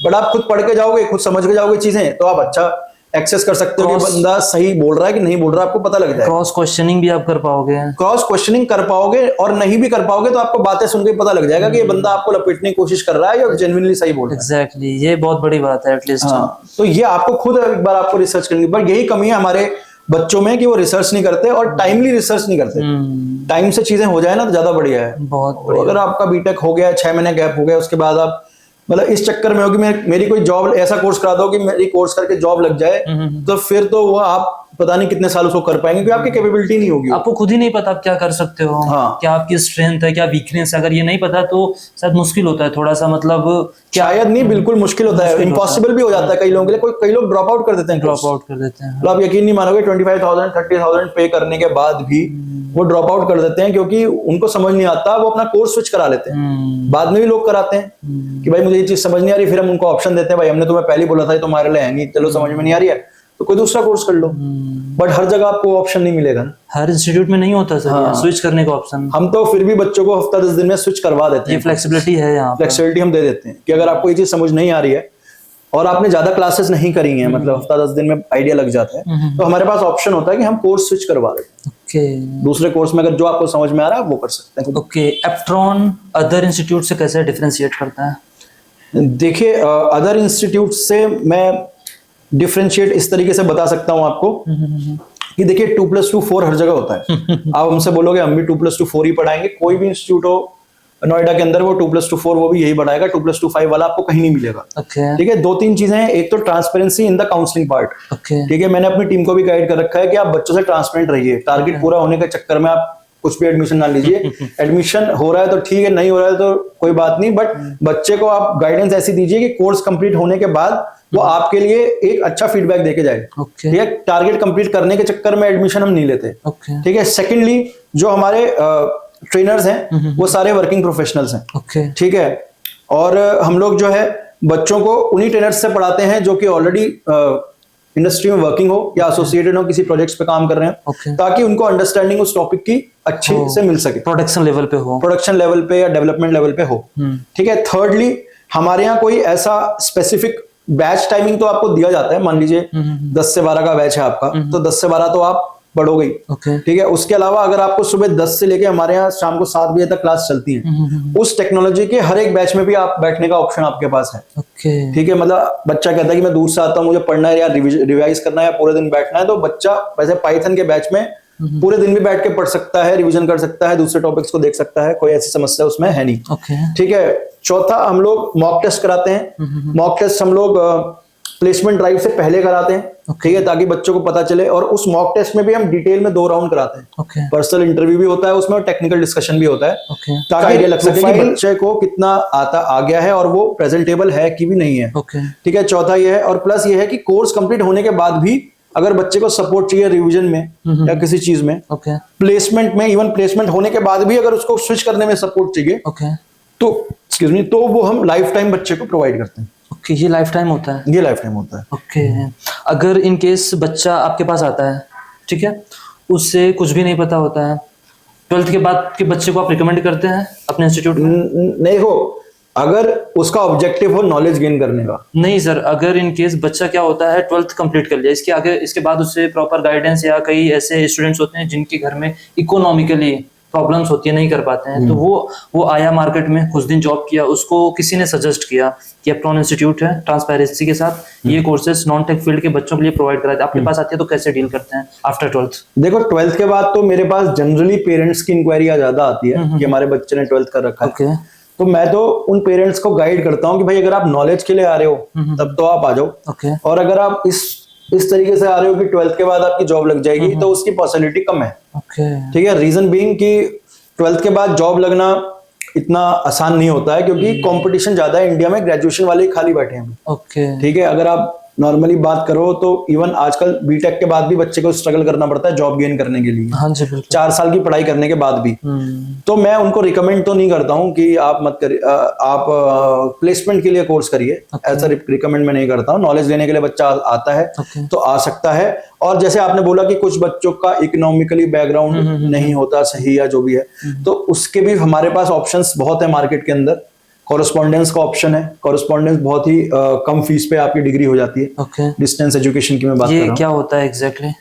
बट आप खुद पढ़ के जाओगे, खुद समझ के जाओगे चीजें, तो आप अच्छा एक्सेस कर सकते हो कि बंदा सही बोल रहा है कि नहीं बोल रहा है, आपको पता लग जाएगा। क्रॉस क्वेश्चनिंग भी आप कर पाओगे। क्रॉस क्वेश्चनिंग कर पाओगे, और नहीं भी कर पाओगे तो आपको बातें सुन के पता लग जाएगा कि ये बंदा आपको लपेटने की कोशिश कर रहा है या जेन्युइनली सही बोल रहा है। एग्जैक्टली, ये बहुत बड़ी बात है एटलीस्ट। हाँ, तो ये आपको खुद एक बार आपको रिसर्च करनी, बट यही कमी है हमारे बच्चों में कि वो रिसर्च नहीं करते और टाइमली रिसर्च नहीं करते। टाइम से चीजें हो जाए ना तो ज्यादा बढ़िया है। बहुत और अगर आपका बीटेक हो गया, 6 महीने गैप हो गया, उसके बाद आप मतलब इस चक्कर में हो कि मेरी कोई जॉब, ऐसा कोर्स करा दो कि मेरी कोर्स करके जॉब लग जाए, तो फिर तो वो आप पता नहीं कितने साल उसको कर पाएंगे, क्योंकि आपकी कैपेबिलिटी नहीं होगी। आपको खुद ही नहीं पता आप क्या कर सकते हो। हाँ। क्या आपकी स्ट्रेंथ है, क्या वीकनेस है, अगर ये नहीं पता तो शायद मुश्किल होता है थोड़ा सा, मतलब शायद नहीं, बिल्कुल मुश्किल होता है, इम्पॉसिबल भी हो जाता है कई लोगों के लिए। कई लोग ड्रॉप आउट कर देते हैं, ड्रॉप आउट कर देते हैं। तो आप यकीन नहीं मानोगे, 25,000 30,000 पे करने के बाद भी वो ड्रॉप आउट कर देते हैं, क्योंकि उनको समझ नहीं आता, वो अपना कोर्स स्विच करा लेते हैं। बाद में भी लोग कराते हैं कि भाई मुझे ये चीज समझ नहीं आ रही, फिर हम उनको ऑप्शन देते हैं, भाई हमने तुम्हें पहले ही बोला था, ये तुम्हारे लिए है नहीं, चलो समझ में नहीं आ रही है तो कोई दूसरा कोर्स कर लो। बट हर जगह आपको ऑप्शन नहीं मिलेगा ना, हर इंस्टीट्यूट में नहीं होता सर स्विच करने का ऑप्शन। हम तो फिर भी बच्चों को हफ्ता 10 दिन में स्विच करवा देते ये हैं। फ्लेक्सिबिलिटी है यहाँ पे। फ्लेक्सिबिलिटी हम दे देते हैं कि अगर आपको ये चीज समझ नहीं आ रही है और आपने ज्यादा क्लासेस नहीं करी हैं, मतलब हफ्ता 10 दिन में आइडिया लग जाता है, तो हमारे पास ऑप्शन होता है कि हम कोर्स स्विच करवा देते हैं। ओके, दूसरे कोर्स में अगर जो आपको समझ में आ रहा है वो कर सकते हैं। ओके। एप्ट्रॉन अदर इंस्टीट्यूट से कैसे डिफरेंशिएट करता है? देखिए, अदर इंस्टीट्यूट से मैं डिफरेंशिएट इस तरीके से बता सकता हूं आपको कि देखिए 2+2 4 हर जगह होता है। आप हमसे बोलोगे हम भी 2+2 4 ही पढ़ाएंगे, कोई भी इंस्टीट्यूट हो नोएडा के अंदर वो 2+2 4 वो भी यही बढ़ाएगा, 2+2 5 वाला आपको कहीं नहीं मिलेगा। ओके, ठीक है, 2-3 चीजें हैं। एक तो transparency in the counselling part. Okay, ठीक है, मैंने अपनी टीम को भी गाइड कर रखा है कि आप बच्चों से ट्रांसपेरेंट रहिए। टारगेट पूरा होने के चक्कर में आप कुछ भी एडमिशन ना लीजिए। एडमिशन हो रहा है तो ठीक है, नहीं हो रहा है तो कोई बात नहीं, बट बच्चे को आप गाइडेंस ऐसी दीजिए कि कोर्स कंप्लीट होने के बाद वो आपके लिए एक अच्छा फीडबैक देके जाए। ओके, ठीक है, टारगेट कंप्लीट करने के चक्कर में एडमिशन हम नहीं लेते। ओके, ठीक है, सेकेंडली जो हमारे ट्रेनर्स हैं वो सारे वर्किंग प्रोफेशनल्स हैं। ओके, ठीक है, और हम लोग जो है बच्चों को उन्हीं ट्रेनर्स से पढ़ाते हैं जो कि ऑलरेडी इंडस्ट्री में वर्किंग हो या एसोसिएटेड हो, किसी प्रोजेक्ट्स पे काम कर रहे हैं, ओके। ताकि उनको अंडरस्टैंडिंग उस टॉपिक की अच्छे से मिल सके, प्रोडक्शन लेवल पे हो, प्रोडक्शन लेवल पे या डेवलपमेंट लेवल पे हो। ठीक है, थर्डली हमारे यहाँ कोई ऐसा स्पेसिफिक बैच टाइमिंग तो आपको दिया जाता है, मान लीजिए 10 से 12 का बैच है आपका, तो 10 से 12 तो आप पढ़ोगे ही। ओके, ठीक है, उसके अलावा अगर आपको सुबह 10 से लेके हमारे यहाँ शाम को 7 बजे तक क्लास चलती है, उस टेक्नोलॉजी के हर एक बैच में भी आप बैठने का ऑप्शन आपके पास है। ओके, ठीक है, मतलब बच्चा कहता है कि मैं दूर से आता हूँ, मुझे पढ़ना है या रिवाइज करना है या पूरे दिन बैठना है, तो बच्चा वैसे पाइथन के बैच में पूरे दिन भी बैठ के पढ़ सकता है, रिवीजन कर सकता है, दूसरे टॉपिक्स को देख सकता है, कोई ऐसी समस्या उसमें है नहीं। ओके, ठीक है, चौथा हम लोग मॉक टेस्ट कराते हैं। मॉक टेस्ट हम लोग प्लेसमेंट ड्राइव से पहले कराते हैं। ठीक है, ताकि बच्चों को पता चले, और उस मॉक टेस्ट में भी हम डिटेल में 2 राउंड कराते हैं। ओके, पर्सनल इंटरव्यू भी होता है उसमें और टेक्निकल डिस्कशन भी होता है, ओके, ताकि आइडिया लग सके कि बच्चे को कितना आ गया है और वो प्रेजेंटेबल है कि भी नहीं है। ओके, ठीक है, चौथा ये है, और प्लस ये है कि कोर्स कंप्लीट होने के बाद भी अगर बच्चे को सपोर्ट चाहिए रिवीजन में या किसी चीज में, ओके, प्लेसमेंट में, इवन प्लेसमेंट होने के बाद भी अगर उसको स्विच करने में सपोर्ट चाहिए, ओके, तो एक्सक्यूज मी, तो वो हम लाइफ टाइम बच्चे को प्रोवाइड करते हैं। ओके, ये लाइफ टाइम होता है। ये लाइफ टाइम होता है। ओके, अगर इन केस बच्चा आपके पास आता है, ठीक है, उससे कुछ भी नहीं पता होता है, 12th के बाद के बच्चे को आप रिकमेंड करते हैं अपने इंस्टीट्यूट में? नहीं हो, अगर उसका ऑब्जेक्टिव हो नॉलेज गेन करने का। नहीं सर, अगर इन केस बच्चा क्या होता है 12th कंप्लीट कर लिया, इसके आगे इसके बाद उससे प्रॉपर गाइडेंस, या कई ऐसे स्टूडेंट्स होते हैं जिनके घर में इकोनॉमिकली प्रॉब्लम्स होती है, नहीं कर पाते हैं, तो वो आया मार्केट में, कुछ दिन जॉब किया, उसको किसी ने सजेस्ट किया कि एप्ट्रॉन इंस्टीट्यूट है, ट्रांसपेरेंसी के साथ ये कोर्सेज नॉन टेक फील्ड के बच्चों के लिए प्रोवाइड कराते हैं, आपके पास आती है तो कैसे डील करते हैं आफ्टर 12th? देखो 12th के बाद तो मेरे पास जनरली पेरेंट्स की इंक्वायरी ज्यादा आती है कि हमारे बच्चे ने 12th कर रखा है। तो मैं तो उन पेरेंट्स को गाइड करता हूँ कि भाई अगर आप नॉलेज के लिए आ रहे हो तब तो आप आ जाओ, और अगर आप इस तरीके से आ रहे हो कि 12th के बाद आपकी जॉब लग जाएगी तो उसकी पॉसिबिलिटी कम है। ठीक है, रीजन बीइंग कि 12th के बाद जॉब लगना इतना आसान नहीं होता है, क्योंकि कंपटीशन ज्यादा है इंडिया में, ग्रेजुएशन वाले खाली बैठे हैं। ठीक है, अगर आप नॉर्मली बात करो तो इवन आजकल बीटेक के बाद भी बच्चे को स्ट्रगल करना पड़ता है जॉब गेन करने के लिए। हाँ जी, बिल्कुल। 4 साल की पढ़ाई करने के बाद भी। तो मैं उनको रिकमेंड तो नहीं करता हूँ कि आप मत करिए, आप प्लेसमेंट के लिए कोर्स करिए, ऐसा रिकमेंड मैं नहीं करता हूँ। नॉलेज लेने के लिए बच्चा आता है तो आ सकता है। और जैसे आपने बोला कि कुछ बच्चों का इकोनॉमिकली बैकग्राउंड नहीं होता सही या जो भी है, तो उसके भी हमारे पास ऑप्शंस बहुत है मार्केट के अंदर। कॉरेस्पॉन्डेंस का ऑप्शन है, कॉरेस्पॉन्डेंस बहुत ही कम फीस पे आपकी डिग्री हो जाती है। डिस्टेंस एजुकेशन की मैं बात कर रहा हूँ। क्या होता है एग्जैक्टली?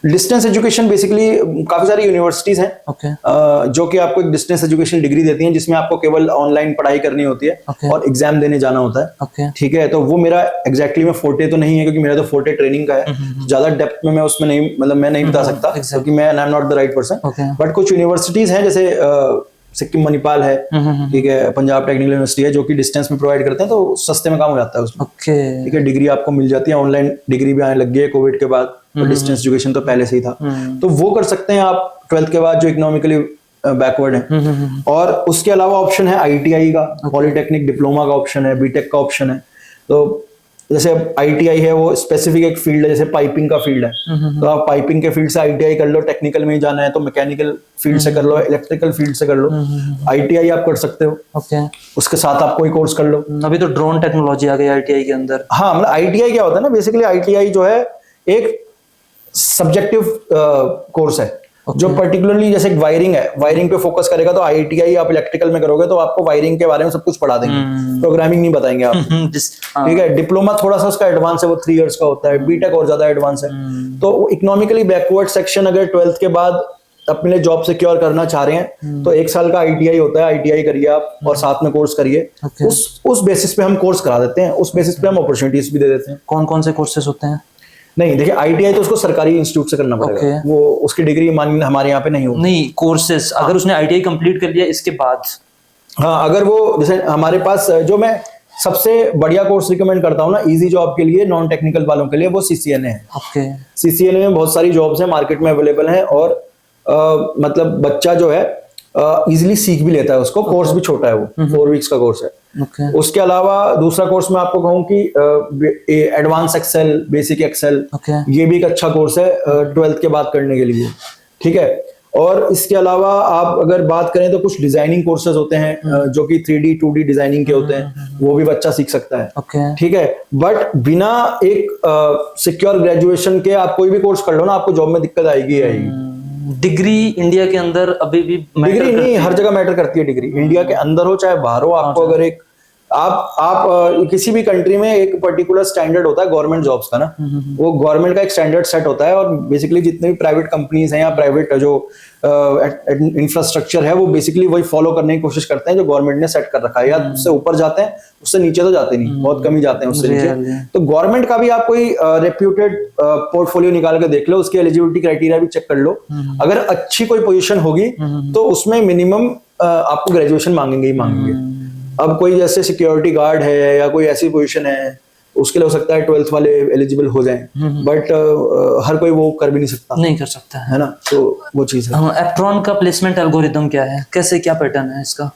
डिस्टेंस एजुकेशन बेसिकली काफी सारी यूनिवर्सिटीज हैं जो कि आपको एक डिस्टेंस एजुकेशन डिग्री देती हैं, जिसमें आपको केवल ऑनलाइन पढ़ाई करनी होती है और एग्जाम देने जाना होता है। ठीक है, तो वो मेरा एग्जैक्टली में फोर्टे तो नहीं है, क्योंकि मेरा तो फोर्टे ट्रेनिंग का है। ज्यादा डेप्थ में मैं उसमें नहीं, मतलब मैं नहीं बता सकता, क्योंकि मैं I am not the right person. But कुछ यूनिवर्सिटीज हैं, जैसे सिक्किम मणिपाल है, ठीक है, पंजाब टेक्निकल यूनिवर्सिटी है, जो कि डिस्टेंस में प्रोवाइड करते हैं, तो सस्ते में काम हो जाता है उसमें। ठीक है, डिग्री आपको मिल जाती है, ऑनलाइन डिग्री भी आने लग गई है कोविड के बाद, तो डिस्टेंस एजुकेशन तो पहले से ही था। तो वो कर सकते हैं आप 12th के बाद जो इकोनॉमिकली बैकवर्ड है। और उसके अलावा ऑप्शन है ITI का, पॉलिटेक्निक डिप्लोमा का ऑप्शन है, बीटेक का ऑप्शन है। तो जैसे ITI है वो स्पेसिफिक एक फील्ड है, जैसे पाइपिंग का फील्ड है, तो आप पाइपिंग के फील्ड से ITI कर लो। टेक्निकल में ही जाना है तो मैकेनिकल फील्ड से कर लो, इलेक्ट्रिकल फील्ड से कर लो, ITI आप कर सकते हो। उसके साथ आप कोई कोर्स कर लो। अभी तो ड्रोन टेक्नोलॉजी आ गई ITI के अंदर। हाँ, मतलब ITI क्या होता है ना, बेसिकली ITI जो है एक सब्जेक्टिव कोर्स है, जो पर्टिकुलरली जैसे वायरिंग है, वायरिंग पे फोकस करेगा। तो ITI आप इलेक्ट्रिकल में करोगे तो आपको वायरिंग के बारे में सब कुछ पढ़ा देंगे, प्रोग्रामिंग नहीं बताएंगे आप। ठीक है, डिप्लोमा थोड़ा सा उसका एडवांस है, वो 3 इयर्स का होता है। बीटेक और ज्यादा एडवांस है। तो इकोनॉमिकली बैकवर्ड सेक्शन अगर 12th के बाद अपने लिए जॉब सिक्योर करना चाह रहे हैं तो 1 साल का ITI होता है, ITI करिए आप और साथ में कोर्स करिए। उस बेसिस पे हम कोर्स करा देते हैं, उस बेसिस पे हम अपॉर्चुनिटीज भी दे देते हैं। कौन कौन से कोर्सेज होते हैं? नहीं, देखिए ITI तो उसको सरकारी इंस्टीट्यूट से करना पड़ेगा। वो उसकी डिग्री मान हमारे यहाँ पे नहीं होगी। नहीं, कोर्सेज अगर उसने ITI कंप्लीट कर लिया इसके बाद, हाँ, अगर वो जैसे हमारे पास जो मैं सबसे बढ़िया कोर्स रिकमेंड करता हूँ ना इजी जॉब के लिए, नॉन टेक्निकल वालों के लिए, वो CCNA है। CCNA में बहुत सारी जॉब्स हैं, मार्केट में अवेलेबल हैं, और मतलब बच्चा जो है इजीली सीख भी लेता है उसको। कोर्स भी छोटा है, वो 4 वीक्स का कोर्स है। उसके अलावा दूसरा कोर्स मैं आपको कहूँ कि एडवांस एक्सेल, बेसिक एक्सेल, ये भी एक अच्छा कोर्स है 12th के बाद करने के लिए। ठीक है, और इसके अलावा आप अगर बात करें तो कुछ डिजाइनिंग कोर्सेज होते हैं जो कि 3D 2D डिजाइनिंग के होते हैं, वो भी बच्चा सीख सकता है। ठीक है, बट बिना एक सिक्योर ग्रेजुएशन के आप कोई भी कोर्स कर लो ना, आपको जॉब में दिक्कत आएगी आएगी। डिग्री इंडिया के अंदर अभी भी डिग्री नहीं, हर जगह मैटर करती है डिग्री, इंडिया के अंदर हो चाहे बाहर हो। आपको अगर एक आप किसी भी कंट्री में एक पर्टिकुलर स्टैंडर्ड होता है गवर्नमेंट जॉब्स का ना, वो गवर्नमेंट का एक स्टैंडर्ड सेट होता है, और बेसिकली जितने भी प्राइवेट कंपनीज हैं या प्राइवेट जो इंफ्रास्ट्रक्चर है वो बेसिकली वही फॉलो करने की कोशिश करते हैं जो गवर्नमेंट ने सेट कर रखा है। या उससे ऊपर जाते हैं, उससे नीचे तो जाते नहीं, बहुत कम ही जाते हैं उससे नीचे। तो गवर्नमेंट का भी आप कोई रेप्यूटेड पोर्टफोलियो निकाल के देख लो, उसकी एलिजिबिलिटी क्राइटेरिया भी चेक कर लो। अगर अच्छी कोई पोजीशन होगी तो उसमें मिनिमम आपको ग्रेजुएशन मांगेंगे ही मांगेंगे। अब कोई जैसे सिक्योरिटी गार्ड है या कोई ऐसी पोजीशन है, उसके लिए हो सकता है 12th वाले एलिजिबल हो जाएं, बट हर कोई वो कर भी नहीं सकता, नहीं कर सकता है ना। तो वो चीज है। एप्ट्रॉन का प्लेसमेंट एल्गोरिथम क्या है, कैसे क्या पैटर्न है इसका?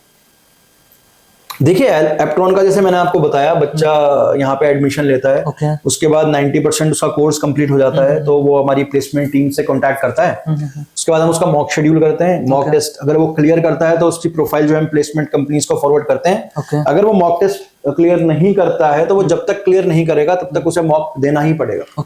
देखिए, एप्ट्रॉन का जैसे मैंने आपको बताया, बच्चा यहाँ पे एडमिशन लेता है, उसके बाद 90% उसका कोर्स कंप्लीट हो जाता है, तो वो हमारी प्लेसमेंट टीम से कांटेक्ट करता है। उसके बाद हम उसका मॉक शेड्यूल करते हैं, मॉक टेस्ट अगर वो क्लियर करता है तो उसकी प्रोफाइल जो है प्लेसमेंट कंपनीज को फॉरवर्ड करते हैं। अगर वो मॉक टेस्ट क्लियर नहीं करता है तो वो जब तक क्लियर नहीं करेगा तब तक उसे मॉक देना ही पड़ेगा।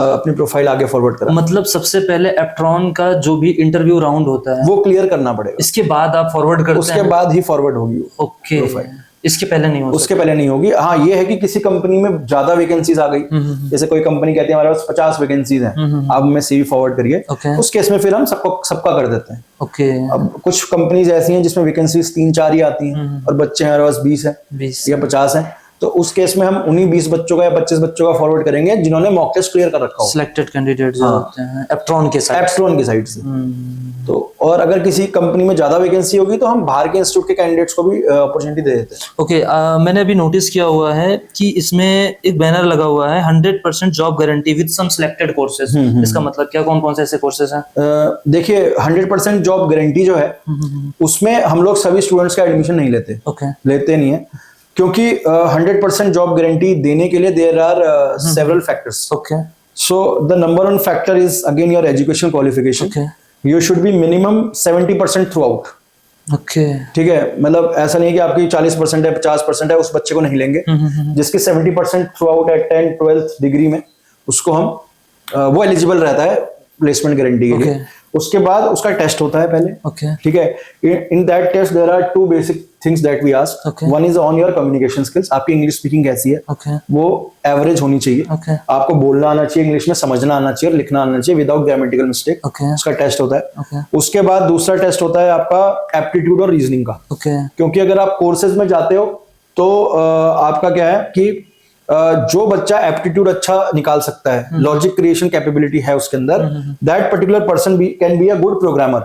अपनी प्रोफाइल आगे फॉरवर्ड करा। मतलब सबसे पहले एप्ट्रॉन का जो भी इंटरव्यू राउंड होता है वो क्लियर करना पड़ेगा, इसके बाद आप फॉरवर्ड करते हैं, उसके बाद ही फॉरवर्ड होगी प्रोफाइल। इसके पहले नहीं हो उसके पहले नहीं होगी। हाँ, ये है कि किसी कंपनी में ज्यादा वैकेंसीज आ गई, जैसे कोई कंपनी कहती है हमारे पास 50 वैकेंसीज हैं, आप हमें CV फॉरवर्ड करिए, उस केस में फिर हम सबका कर देते हैं। ओके। अब कुछ कंपनीज ऐसी हैं जिसमें वैकेंसीज 3-4 ही आती हैं और बच्चे हमारे पास 20 है 20 या 50 है, तो उस केस में हम उन्हीं 20 बच्चों का या 25 बच्चों का फॉरवर्ड करेंगे जिन्होंने मॉक टेस्ट क्लियर कर रखा हो, सिलेक्टेड कैंडिडेट जो होते हैं एप्ट्रॉन के साइड से। तो और अगर किसी कंपनी में ज्यादा वैकेंसी होगी तो हम बाहर के इंस्टीट्यूट के कैंडिडेट्स को भी अपॉर्चुनिटी दे देते हैं। ओके। मैंने अभी नोटिस किया हुआ है कि इसमें एक बैनर लगा हुआ है 100% job guarantee with some selected courses. इसका मतलब क्या, कौन कौन से ऐसे कोर्सेज हैं? देखिए 100% जॉब गारंटी जो है उसमें हम लोग सभी स्टूडेंट्स का एडमिशन नहीं लेते। लेते नहीं है क्योंकि 100% जॉब गारंटी देने के लिए there are several factors. Okay. So the number one factor is again your education qualification. You should be minimum 70% throughout. Okay. ठीक है, मतलब ऐसा नहीं है कि आपकी 40% है 50% है उस बच्चे को नहीं लेंगे। जिसकी 70% थ्रू आउट है 10th 12th डिग्री में, उसको हम वो एलिजिबल रहता है प्लेसमेंट गारंटी के लिए। उसके बाद उसका टेस्ट होता है पहले। ठीक है, in that test there are 2 basic things that we ask. One is on your communication skills, आपकी इंग्लिश स्पीकिंग कैसी है, वो एवरेज होनी चाहिए। आपको बोलना आना चाहिए, इंग्लिश में समझना आना चाहिए, लिखना आना चाहिए विदाउट ग्रामेटिकल मिस्टेक। उसका टेस्ट होता है। उसके बाद दूसरा टेस्ट होता है आपका एप्टीट्यूड और रीजनिंग का। क्योंकि अगर आप कोर्सेज में जाते हो तो आपका क्या है कि जो बच्चा एप्टीट्यूड अच्छा निकाल सकता है, लॉजिक क्रिएशन कैपेबिलिटी है उसके अंदर, that particular person can be a good programmer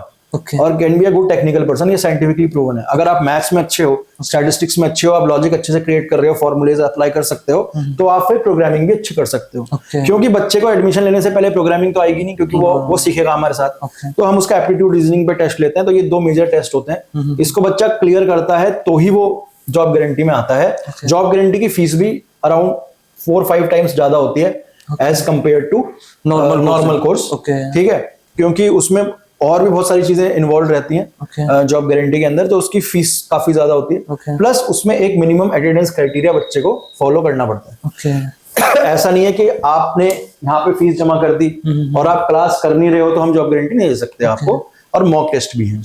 और can be a good technical person. ये साइंटिफिकली प्रूवन है। अगर आप मैथ्स में अच्छे हो, स्टैटिस्टिक्स में अच्छे हो, आप लॉजिक अच्छे से क्रिएट कर रहे हो, फॉर्मूलेज अप्लाई कर सकते हो, तो आप फिर प्रोग्रामिंग भी अच्छी कर सकते हो। क्योंकि बच्चे को एडमिशन लेने से पहले प्रोग्रामिंग तो आएगी नहीं, क्योंकि वो सीखेगा हमारे साथ। तो हम उसका एप्टीट्यूड रीजनिंग पे टेस्ट लेते हैं। तो ये 2 मेजर टेस्ट होते हैं। इसको बच्चा क्लियर करता है तो ही वो जॉब गारंटी में आता है। जॉब गारंटी की फीस भी अराउंड 4-5 टाइम्स ज्यादा होती है as compare to normal course. ठीक है, क्योंकि उसमें और भी बहुत सारी चीजें इन्वॉल्व रहती हैं जॉब गारंटी के अंदर, तो उसकी फीस काफी ज्यादा होती है। प्लस उसमें एक मिनिमम अटेंडेंस क्राइटेरिया बच्चे को फॉलो करना पड़ता है। ऐसा नहीं है कि आपने यहाँ पे फीस जमा कर दी और आप क्लास कर नहीं रहे हो तो हम जॉब गारंटी नहीं दे सकते आपको। और मॉक टेस्ट भी है,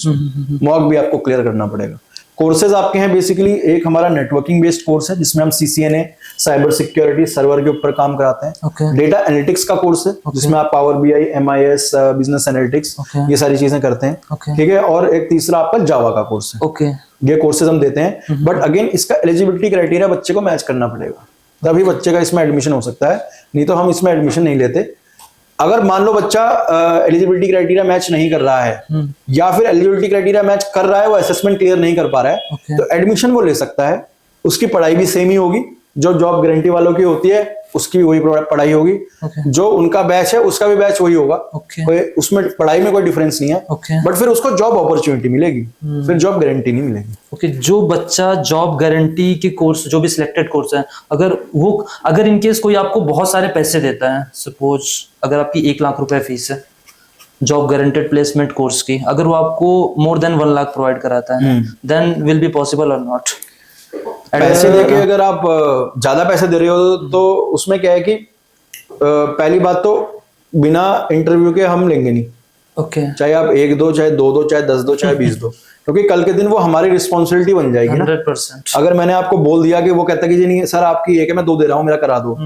मॉक भी आपको क्लियर करना पड़ेगा। कोर्सेज आपके हैं बेसिकली, एक हमारा नेटवर्किंग बेस्ड कोर्स है जिसमें हम CCNA, साइबर सिक्योरिटी, सर्वर के ऊपर काम कराते हैं। डेटा एनालिटिक्स का कोर्स है जिसमें आप power BI, MIS, business analytics, ये सारी चीजें करते हैं। ठीक है, और एक तीसरा आपका जावा का कोर्स है। ये कोर्सेज हम देते हैं, बट अगेन इसका एलिजिबिलिटी क्राइटेरिया बच्चे को मैच करना पड़ेगा, तभी बच्चे का इसमें एडमिशन हो सकता है, नहीं तो हम इसमें एडमिशन नहीं लेते। अगर मान लो बच्चा एलिजिबिलिटी क्राइटेरिया मैच नहीं कर रहा है या फिर एलिजिबिलिटी क्राइटेरिया मैच कर रहा है, वो असेसमेंट क्लियर नहीं कर पा रहा है, तो एडमिशन वो ले सकता है। उसकी पढ़ाई भी सेम ही होगी जो जॉब गारंटी वालों की होती है, उसकी भी वही पढ़ाई होगी। जो उनका बैच है उसका भी बैच वही होगा। कोई उसमें पढ़ाई में कोई डिफरेंस नहीं है। बट फिर उसको जॉब अपॉर्चुनिटी मिलेगी, फिर जॉब गारंटी नहीं मिलेगी। जो बच्चा जॉब गारंटी के कोर्स, जो भी सिलेक्टेड कोर्स है, अगर इनकेस कोई आपको बहुत सारे पैसे देता है, सपोज अगर आपकी 1 लाख रुपए फीस है जॉब गारंटेड प्लेसमेंट कोर्स की, अगर वो आपको मोर देन 1 लाख प्रोवाइड कराता है, देन विल बी पॉसिबल और नॉट? पैसे देके अगर आप ज्यादा पैसे दे रहे हो तो उसमें क्या है कि पहली बात तो बिना इंटरव्यू के हम लेंगे नहीं। चाहे आप 1 दो, चाहे 2 दो, चाहे 10 दो, चाहे 20 दो, क्योंकि कल के दिन वो हमारी रिस्पॉन्सिबिलिटी बन जाएगी 100%। अगर मैंने आपको बोल दिया कि वो कहता कि जी नहीं सर आपकी 1 है, मैं 2 दे रहा हूँ, मेरा करा दो,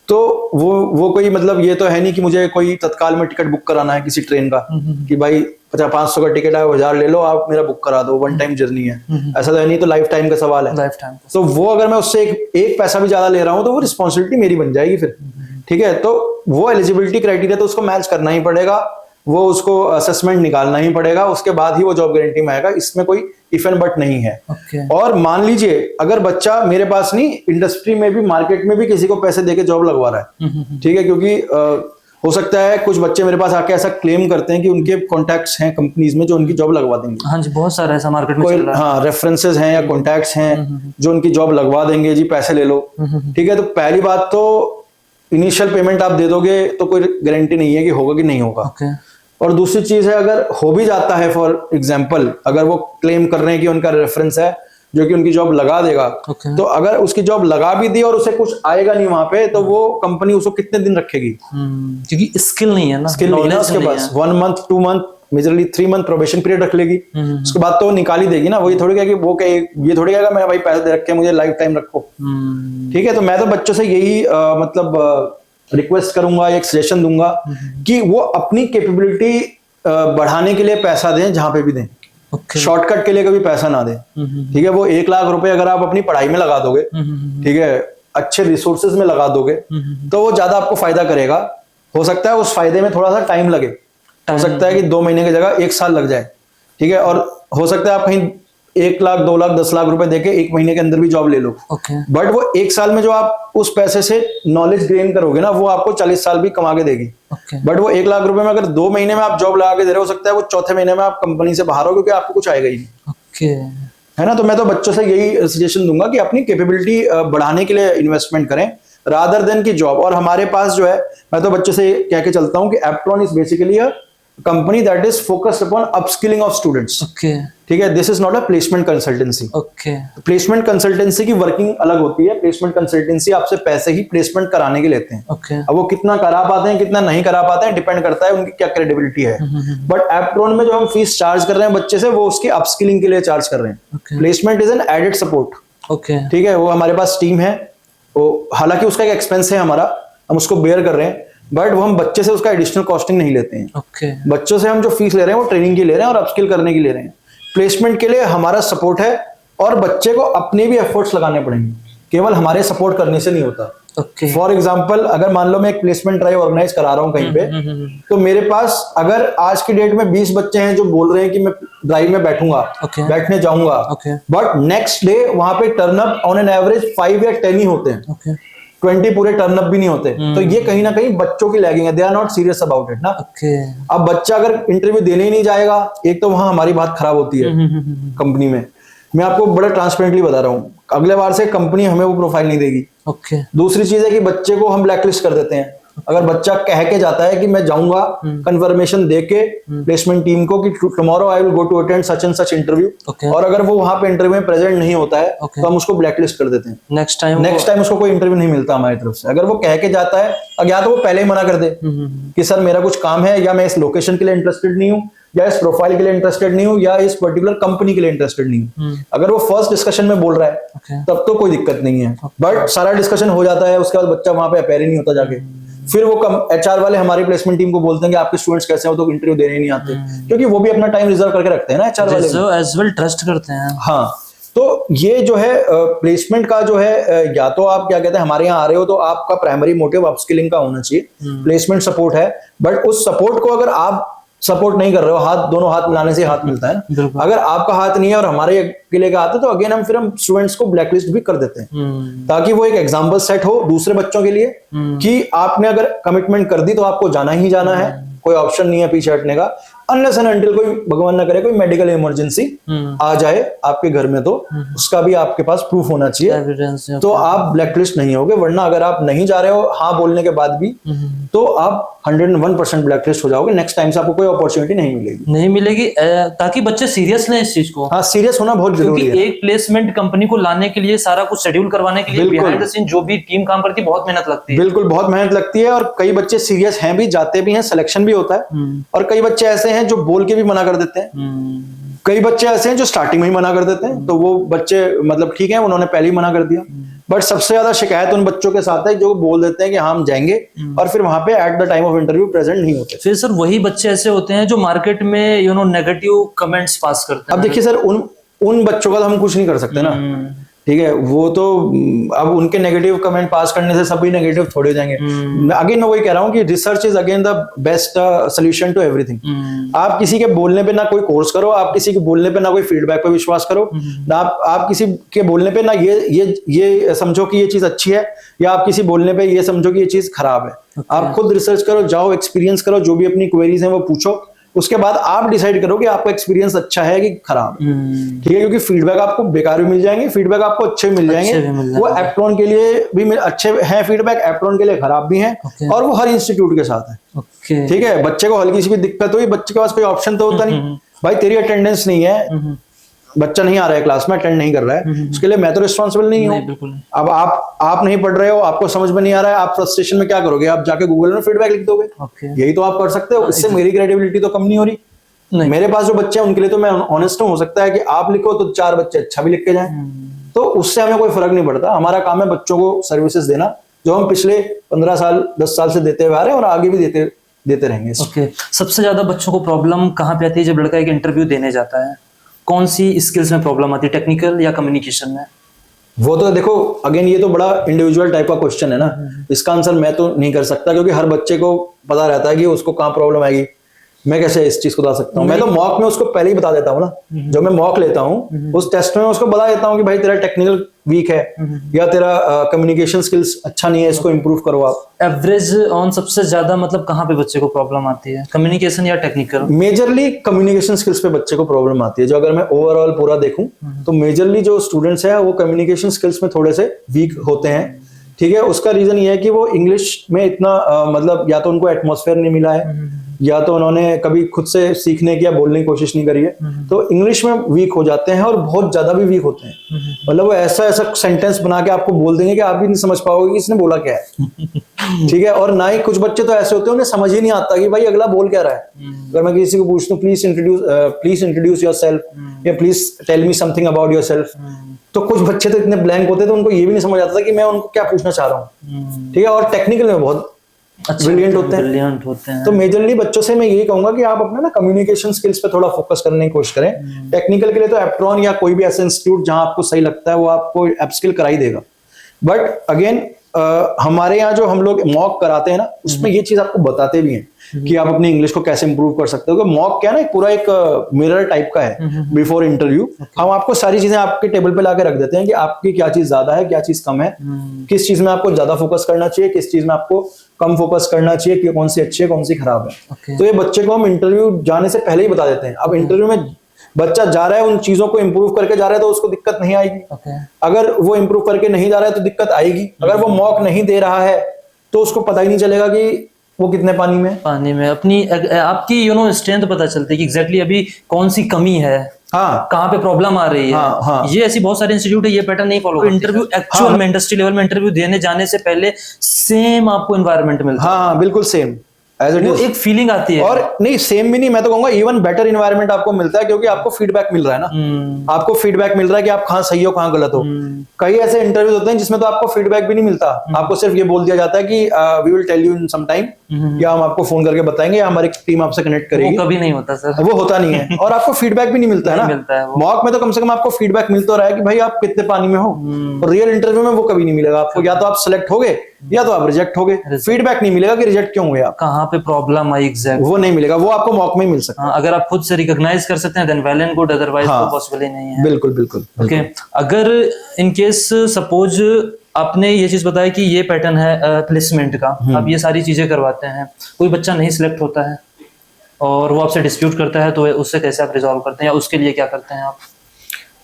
तो वो कोई मतलब ये तो है नहीं कि मुझे कोई तत्काल में टिकट बुक कराना है किसी ट्रेन का कि भाई 500 का टिकट है, 1000 ले लो, आप मेरा बुक करा दो, 1 टाइम जर्नी है। ऐसा तो है नहीं, तो लाइफ टाइम का सवाल है। तो वो अगर मैं उससे एक पैसा भी ज्यादा ले रहा हूँ तो वो रिस्पॉन्सिबिलिटी मेरी बन जाएगी फिर। ठीक है, तो वो एलिजिबिलिटी क्राइटेरिया तो उसको मैच करना ही पड़ेगा, वो उसको असेसमेंट निकालना ही पड़ेगा, उसके बाद ही वो जॉब गारंटी में आएगा। इसमें कोई इफ एंड बट नहीं है। और मान लीजिए अगर बच्चा मेरे पास नहीं, इंडस्ट्री में भी, मार्केट में भी किसी को पैसे देके जॉब लगवा रहा है, ठीक है, क्योंकि हो सकता है कुछ बच्चे मेरे पास आके ऐसा क्लेम करते हैं कि उनके कॉन्टैक्ट्स हैं कंपनीज में जो उनकी जॉब लगवा देंगे। हाँ जी, बहुत सारा ऐसा मार्केट में चल रहा है। हाँ, रेफरेंसेस हैं या कॉन्टैक्ट्स हैं जो उनकी जॉब लगवा देंगे, जी पैसे ले लो। ठीक है, तो पहली बात तो इनिशियल पेमेंट आप दे दोगे तो कोई गारंटी नहीं है कि होगा कि नहीं होगा। और दूसरी चीज है, अगर हो भी जाता है, फॉर एग्जाम्पल अगर वो क्लेम कर रहे हैं कि उनका रेफरेंस है जो कि उनकी जॉब लगा देगा, तो अगर उसकी जॉब लगा भी दी और उसे कुछ आएगा नहीं वहां पे, तो वो कंपनी उसको कितने दिन रखेगी? क्योंकि स्किल नहीं है ना, स्किल नहीं है उसके पास। 1 month 2 month majorly 3 month probation period रख लेगी, उसके बाद तो वो निकाल ही देगी ना। वही थोड़ी कहेगी वो ये थोड़ी कहेगा मैं भाई पैसे दे रखे मुझे लाइफ टाइम रखो। ठीक है, तो मैं तो बच्चों से यही मतलब रिक्वेस्ट करूंगा, एक सजेशन दूंगा कि वो अपनी कैपेबिलिटी बढ़ाने के लिए पैसा दें, जहां पे भी दें। शॉर्टकट के लिए कभी पैसा ना दें। ठीक है, वो 1 लाख रुपए अगर आप अपनी पढ़ाई में लगा दोगे, ठीक है, अच्छे रिसोर्सेज में लगा दोगे, तो वो ज्यादा आपको फायदा करेगा। हो सकता है उस फायदे में थोड़ा सा टाइम लगे, हो सकता है कि 2 महीने की जगह 1 साल लग जाए। ठीक है, और हो सकता है आप कहीं 1 लाख 2 लाख 10 लाख रुपए देके 1 महीने के अंदर भी जॉब ले लो। बट वो 1 साल में जो आप उस पैसे से नॉलेज गेन करोगे ना, वो आपको 40 साल भी कमा के देगी। बट वो 1 लाख रुपए में अगर 2 महीने में आप जॉब लगा के दे रहे हो सकता है वो चौथे महीने में आप कंपनी से बाहर हो, क्योंकि आपको कुछ आएगा ही नहीं। है ना, तो मैं तो बच्चों से यही सजेशन दूंगा कि अपनी कैपेबिलिटी बढ़ाने के लिए इन्वेस्टमेंट करें रादर देन की जॉब। और हमारे पास जो है, मैं तो बच्चों से कह के चलता हूं कि Aptron is basically a company that is focused upon upskilling of students. ठीक है, this is not a placement consultancy. Placement consultancy की वर्किंग अलग होती है। प्लेसमेंट कंसल्टेंसी आपसे पैसे ही प्लेसमेंट कराने के लेते हैं। अब वो कितना करा पाते हैं कितना नहीं करा पाते हैं डिपेंड करता है उनकी क्या क्रेडिबिलिटी है। बट एप्ट्रॉन में जो हम फीस चार्ज कर रहे हैं बच्चे से, वो उसकी अपस्किलिंग के लिए चार्ज कर रहे हैं। Placement is an added support. ठीक है, वो हमारे पास टीम है, वो हालांकि उसका एक एक्सपेंस है हमारा, हम उसको बेयर कर रहे हैं, बट वो हम बच्चे से उसका एडिशनल कॉस्टिंग नहीं लेते हैं। बच्चों से हम जो फीस ले रहे हैं वो ट्रेनिंग की ले रहे हैं और अपस्किल करने की ले रहे हैं। प्लेसमेंट के लिए हमारा सपोर्ट है और बच्चे को अपने भी एफर्ट्स लगाने पड़ेंगे, केवल हमारे सपोर्ट करने से नहीं होता। फॉर एग्जाम्पल, अगर मान लो मैं एक प्लेसमेंट ड्राइव ऑर्गेनाइज करा रहा हूँ कहीं पे, तो मेरे पास अगर आज की डेट में 20 बच्चे हैं जो बोल रहे हैं कि मैं ड्राइव में बैठूंगा, बैठने जाऊंगा, बट नेक्स्ट डे वहां पे टर्नअप ऑन एन एवरेज 5 या 10 ही होते हैं। 20 पूरे टर्नअप भी नहीं होते। तो ये कहीं ना कहीं बच्चों की लैगिंग है, they are not serious about it ना। अब बच्चा अगर इंटरव्यू देने ही नहीं जाएगा, एक तो वहां हमारी बात खराब होती है कंपनी में। मैं आपको बड़ा ट्रांसपेरेंटली बता रहा हूँ, अगले बार से कंपनी हमें वो प्रोफाइल नहीं देगी। दूसरी चीज है कि बच्चे को हम ब्लैकलिस्ट कर देते हैं। अगर बच्चा कह के जाता है कि मैं जाऊंगा, कंफर्मेशन देके प्लेसमेंट टीम को कि tomorrow I will go to attend such and such interview, और अगर वो वहां पे इंटरव्यू में प्रेजेंट नहीं होता है तो हम उसको ब्लैकलिस्ट कर देते हैं। नेक्स्ट टाइम उसको कोई इंटरव्यू नहीं मिलता हमारी तरफ से। अगर वो कह के जाता है, या तो वो पहले ही मना कर दे कि सर मेरा कुछ काम है, या मैं इस लोकेशन के लिए इंटरेस्टेड नहीं हूँ, या इस प्रोफाइल के लिए इंटरेस्टेड नहीं हूँ, या इस पर्टिकुलर कंपनी के लिए इंटरेस्टेड नहीं हूँ। अगर वो फर्स्ट डिस्कशन में बोल रहा है तब तो कोई दिक्कत नहीं है। बट सारा डिस्कशन हो जाता है, उसके बाद बच्चा वहां पे अपेयर ही नहीं होता जाके, फिर वो एचआर वाले हमारी प्लेसमेंट टीम को बोलते हैं कि आपके स्टूडेंट्स कैसे हैं, वो तो इंटरव्यू देने नहीं आते, क्योंकि वो भी अपना टाइम रिजर्व करके रखते हैं ना एचआर वाले, एज वेल ट्रस्ट करते हैं। हाँ, तो ये जो है प्लेसमेंट का जो है, या तो आप क्या कहते हैं हमारे यहाँ आ रहे हो तो आपका प्राइमरी मोटिव अपस्किलिंग का होना चाहिए। प्लेसमेंट सपोर्ट है, बट उस सपोर्ट को अगर आप सपोर्ट नहीं कर रहे हो, दोनों हाथ मिलाने से हाथ मिलता है ना। अगर आपका हाथ नहीं है और हमारे अकेले का हाथ है, तो अगेन हम स्टूडेंट्स को ब्लैकलिस्ट भी कर देते हैं, ताकि वो एक एग्जांपल सेट हो दूसरे बच्चों के लिए कि आपने अगर कमिटमेंट कर दी तो आपको जाना ही जाना है, कोई ऑप्शन नहीं है पीछे हटने का। अनलेस एंड अनटिल कोई भगवान ना करे कोई मेडिकल इमरजेंसी आ जाए आपके घर में, तो उसका भी आपके पास प्रूफ होना चाहिए, तो आप ब्लैकलिस्ट नहीं होगे। वरना अगर आप नहीं जा रहे हो हाँ बोलने के बाद भी, तो आप 101% ब्लैकलिस्ट हो जाओगे। नेक्स्ट टाइम से आपको कोई अपॉर्चुनिटी नहीं मिलेगी, ताकि बच्चे सीरियस लें इस चीज को। हाँ, सीरियस होना बहुत जरूरी है। एक प्लेसमेंट कंपनी को लाने के लिए, सारा कुछ शेड्यूल करवाने के लिए बिहाइंड द सीन जो भी टीम काम करती है, बहुत मेहनत लगती है। बिल्कुल, बहुत मेहनत लगती है, और कई बच्चे सीरियस हैं भी, जाते भी हैं, सिलेक्शन भी होता है। और कई बच्चे ऐसे हैं जो बोल के भी मना कर देते हैं। कई बच्चे ऐसे हैं जो स्टार्टिंग में ही मना कर देते हैं, तो वो बच्चे मतलब ठीक है, उन्होंने पहले ही मना कर दिया। बट सबसे ज्यादा शिकायत उन बच्चों के साथ है जो बोल देते हैं कि हाँ हम जाएंगे, और फिर वहां पे at the time of interview present नहीं होते। फिर सर वही बच्चे ऐसे होते हैं जो मार्केट में नेगेटिव कमेंट्स पास करते हैं। अब देखिए सर, उन बच्चों का तो हम कुछ नहीं कर सकते ना। ठीक है, वो तो अब उनके नेगेटिव कमेंट पास करने से सभी नेगेटिव थोड़े हो जाएंगे। अगेन मैं वही कह रहा हूँ कि research is again the best solution to everything. आप किसी के बोलने पे ना कोई कोर्स करो, आप किसी के बोलने पे ना कोई फीडबैक पे विश्वास करो, ना आप किसी के बोलने पे ना ये समझो कि ये चीज अच्छी है, या आप किसी बोलने पे ये समझो कि ये चीज खराब है। आप खुद रिसर्च करो, जाओ एक्सपीरियंस करो, जो भी अपनी क्वेरीज हैं वो पूछो, उसके बाद आप डिसाइड करो कि आपका एक्सपीरियंस अच्छा है कि खराब है। ठीक है, क्योंकि फीडबैक आपको बेकार भी मिल जाएंगे, फीडबैक आपको अच्छे मिल जाएंगे। वो एप्ट्रॉन के लिए भी अच्छे हैं फीडबैक, एप्ट्रॉन के लिए खराब भी हैं, और वो हर इंस्टीट्यूट के साथ है। ठीक है, बच्चे को हल्की सी भी दिक्कत हुई, बच्चे के पास कोई ऑप्शन तो होता नहीं, भाई तेरी अटेंडेंस नहीं है, बच्चा नहीं आ रहा है क्लास में, अटेंड नहीं कर रहा है, उसके लिए मैं तो रिस्पॉन्सिबल नहीं हूँ। अब आप नहीं पढ़ रहे हो, आपको समझ में नहीं आ रहा है, आप फ्रस्ट्रेशन में क्या करोगे? आप जाके गूगल में फीडबैक लिख दोगे। यही तो आप कर सकते हो, इससे मेरी क्रेडिबिलिटी तो कम नहीं हो रही। नहीं। मेरे पास जो बच्चे हैं उनके लिए तो मैं ऑनेस्ट हूँ, हो सकता है कि आप लिखो तो 4 बच्चे अच्छा भी लिख के जाएं, तो उससे हमें कोई फर्क नहीं पड़ता। हमारा काम है बच्चों को सर्विसेज देना, जो हम पिछले 15 साल 10 साल से देते हुए आ रहे हैं और आगे भी देते रहेंगे। ओके, सबसे ज्यादा बच्चों को प्रॉब्लम कहाँ पे आती है जब लड़का एक इंटरव्यू देने जाता है? कौन सी स्किल्स में प्रॉब्लम आती है, टेक्निकल या कम्युनिकेशन में? वो तो देखो अगेन ये तो बड़ा इंडिविजुअल टाइप का क्वेश्चन है ना, इसका आंसर मैं तो नहीं कर सकता, क्योंकि हर बच्चे को पता रहता है कि उसको कहाँ प्रॉब्लम आएगी। मैं कैसे इस चीज को बता सकता हूँ? मैं तो मॉक में उसको पहले ही बता देता हूँ ना, जो मैं मॉक लेता हूँ उस टेस्ट में उसको बता देता हूँ कि भाई तेरा टेक्निकल वीक है या तेरा कम्युनिकेशन स्किल्स अच्छा नहीं है, इसको इम्प्रूव करो आप। एवरेज ऑन सबसे ज्यादा मतलब कहाँ पे बच्चे को प्रॉब्लम आती है, कम्युनिकेशन या टेक्निकल? मेजरली कम्युनिकेशन स्किल्स पे बच्चे को प्रॉब्लम आती है। जो अगर मैं ओवरऑल पूरा देखूं तो मेजरली जो स्टूडेंट्स हैं वो कम्युनिकेशन स्किल्स में थोड़े से वीक होते हैं। ठीक है, उसका रीजन ये है कि वो इंग्लिश में इतना मतलब या तो उनको एटमॉस्फेयर नहीं मिला है, या तो उन्होंने कभी खुद से सीखने की या बोलने की कोशिश नहीं करी है, तो इंग्लिश में वीक हो जाते हैं और बहुत ज्यादा भी वीक होते हैं। मतलब वो ऐसा ऐसा सेंटेंस बना के आपको बोल देंगे कि आप भी नहीं समझ पाओगे कि इसने बोला क्या है। ठीक है, और ना ही कुछ बच्चे तो ऐसे होते हैं उन्हें समझ ही नहीं आता कि भाई अगला बोल क्या रहा है। अगर मैं किसी को पूछता हूँ प्लीज इंट्रोड्यूस योरसेल्फ या please tell me something about yourself, तो कुछ बच्चे तो इतने ब्लैंक होते हैं तो उनको ये भी नहीं समझ आता कि मैं उनको क्या पूछना चाह रहा हूँ। ठीक है, और टेक्निकल में बहुत ब्रिलियंट होते हैं। तो मेजरली बच्चों से मैं यही कहूंगा कि आप अपने ना कम्युनिकेशन स्किल्स पे थोड़ा फोकस करने की कोशिश करें। टेक्निकल के लिए तो एप्ट्रॉन या कोई भी ऐसा इंस्टीट्यूट जहां आपको सही लगता है वो आपको अपस्किल करा ही देगा। बट अगेन हमारे यहाँ जो हम लोग मॉक कराते हैं ना, उसमें ये चीज आपको बताते भी हैं कि आप अपनी इंग्लिश को कैसे इंप्रूव कर सकते हो। मॉक क्या है ना, पूरा एक मिरर टाइप का है बिफोर इंटरव्यू। हम आपको सारी चीजें आपके टेबल पे लाके रख देते हैं कि आपकी क्या चीज ज्यादा है, क्या चीज कम है, किस चीज में आपको ज्यादा फोकस करना चाहिए, किस चीज में आपको कम फोकस करना चाहिए, कि कौन सी अच्छी है कौन सी खराब है। तो ये बच्चे को हम इंटरव्यू जाने से पहले ही बता देते हैं। अब इंटरव्यू में बच्चा जा रहा है उन चीजों को इंप्रूव करके जा रहा है तो उसको दिक्कत नहीं आएगी। अगर वो इंप्रूव करके नहीं जा रहा है तो दिक्कत आएगी। अगर वो मॉक नहीं दे रहा है तो उसको पता ही नहीं चलेगा कि वो कितने पानी में अपनी आपकी स्ट्रेंथ पता चलती है कि एग्जैक्टली अभी कौन सी कमी है, हाँ कहाँ पे प्रॉब्लम आ रही है। हाँ। ये ऐसी बहुत सारे इंस्टीट्यूट है ये पैटर्न नहीं फॉलो करते। इंटरव्यू एक्चुअल में इंडस्ट्री लेवल में इंटरव्यू देने जाने से पहले सेम आपको एनवायरनमेंट मिलता है। हाँ बिल्कुल सेम एज इट इज, एक फीलिंग आती है। और नहीं सेम भी नहीं, मैं तो कहूंगा इवन बेटर इन्वायरमेंट आपको मिलता है, क्योंकि आपको फीडबैक मिल रहा है ना। आपको फीडबैक मिल रहा है कि आप कहाँ सही हो कहाँ गलत हो। कई ऐसे इंटरव्यूज होते हैं जिसमें तो आपको फीडबैक भी नहीं मिलता, आपको सिर्फ ये बोल दिया जाता है कि we will tell you in some time, या हम आपको फोन करके बताएंगे या हमारी टीम आपसे कनेक्ट करेगी। वो कभी नहीं होता सर, वो होता नहीं है। और आपको फीडबैक भी नहीं मिलता है ना। मॉक में तो कम से कम आपको फीडबैक मिल तो रहा है कि भाई आप कितने पानी में हो। और रियल इंटरव्यू में वो कभी नहीं मिलेगा आपको, या तो आप सिलेक्ट हो गए या तो आप रिजेक्ट हो गए। फीडबैक नहीं मिलेगा कि रिजेक्ट क्यों हुए आप, कहाँ पे प्रॉब्लम आई एग्जैक्ट, वो नहीं मिलेगा। वो आपको मॉक में ही मिल सकता है। अगर आप खुद से रिकॉग्नाइज कर सकते हैं then well and good, otherwise तो पॉसिबल ही नहीं है। बिल्कुल बिल्कुल। ओके, अगर इन केस सपोज आपने ये चीज बताया कि ये पैटर्न है प्लेसमेंट का, आप ये सारी चीजें करवाते हैं, कोई बच्चा नहीं सिलेक्ट होता है और वो आपसे डिस्प्यूट करता है, तो उससे कैसे आप रिजॉल्व करते हैं या उसके लिए क्या करते हैं आप?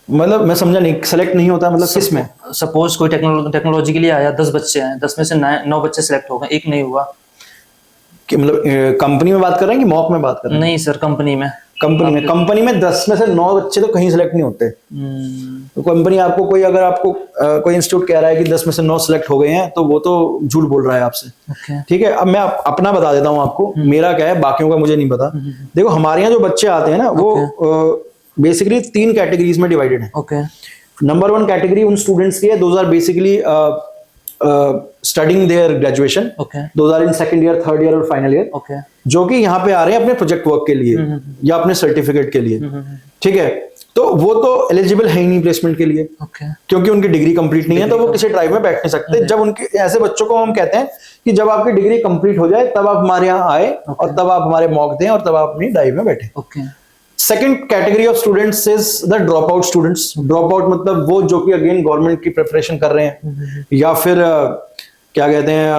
मतलब मैं समझा नहीं, सेलेक्ट नहीं होता मतलब किस में? सपोज कोई टेक्नोलॉजी के लिए आया, 10 बच्चे हैं, 10 में से 9 बच्चे सिलेक्ट हो गए, एक नहीं हुआ, कि मतलब कंपनी में बात कर रहे हैं कि मॉक में बात कर रहे हैं? नहीं सर, कंपनी में 10 में से 9 बच्चे तो कहीं सिलेक्ट नहीं होते। तो कंपनी आपको कोई, अगर आपको कोई इंस्टीट्यूट कह रहा है कि 10 में से 9 सिलेक्ट हो गए हैं, तो वो तो झूठ बोल रहा है आपसे। ठीक है, अब मैं अपना बता देता हूँ आपको, मेरा क्या है, बाकियों का मुझे नहीं पता। देखो हमारे यहाँ जो बच्चे आते हैं ना, वो बेसिकली 3 कैटेगरीज में डिवाइडेड है। नंबर 1 कैटेगरी उन स्टूडेंट्स की है, those are basically studying their graduation, those are in second year, third year और फाइनल ईयर, जो कि यहाँ पे आ रहे हैं अपने प्रोजेक्ट वर्क के लिए या अपने सर्टिफिकेट के लिए। ठीक है, तो वो तो एलिजिबल है ही नहीं प्लेसमेंट के लिए, क्योंकि उनकी डिग्री कंप्लीट नहीं है, तो वो किसी ड्राइव में बैठ नहीं सकते। जब उनके ऐसे बच्चों को हम कहते हैं कि जब आपकी डिग्री कंप्लीट हो जाए तब आप हमारे यहाँ आए और तब आप हमारे मॉक दें और तब आप अपनी ड्राइव में बैठे। Second category of students is the drop out students. Drop out मतलब वो जो कि अगेन गवर्नमेंट की प्रिपरेशन कर रहे हैं, या फिर क्या कहते हैं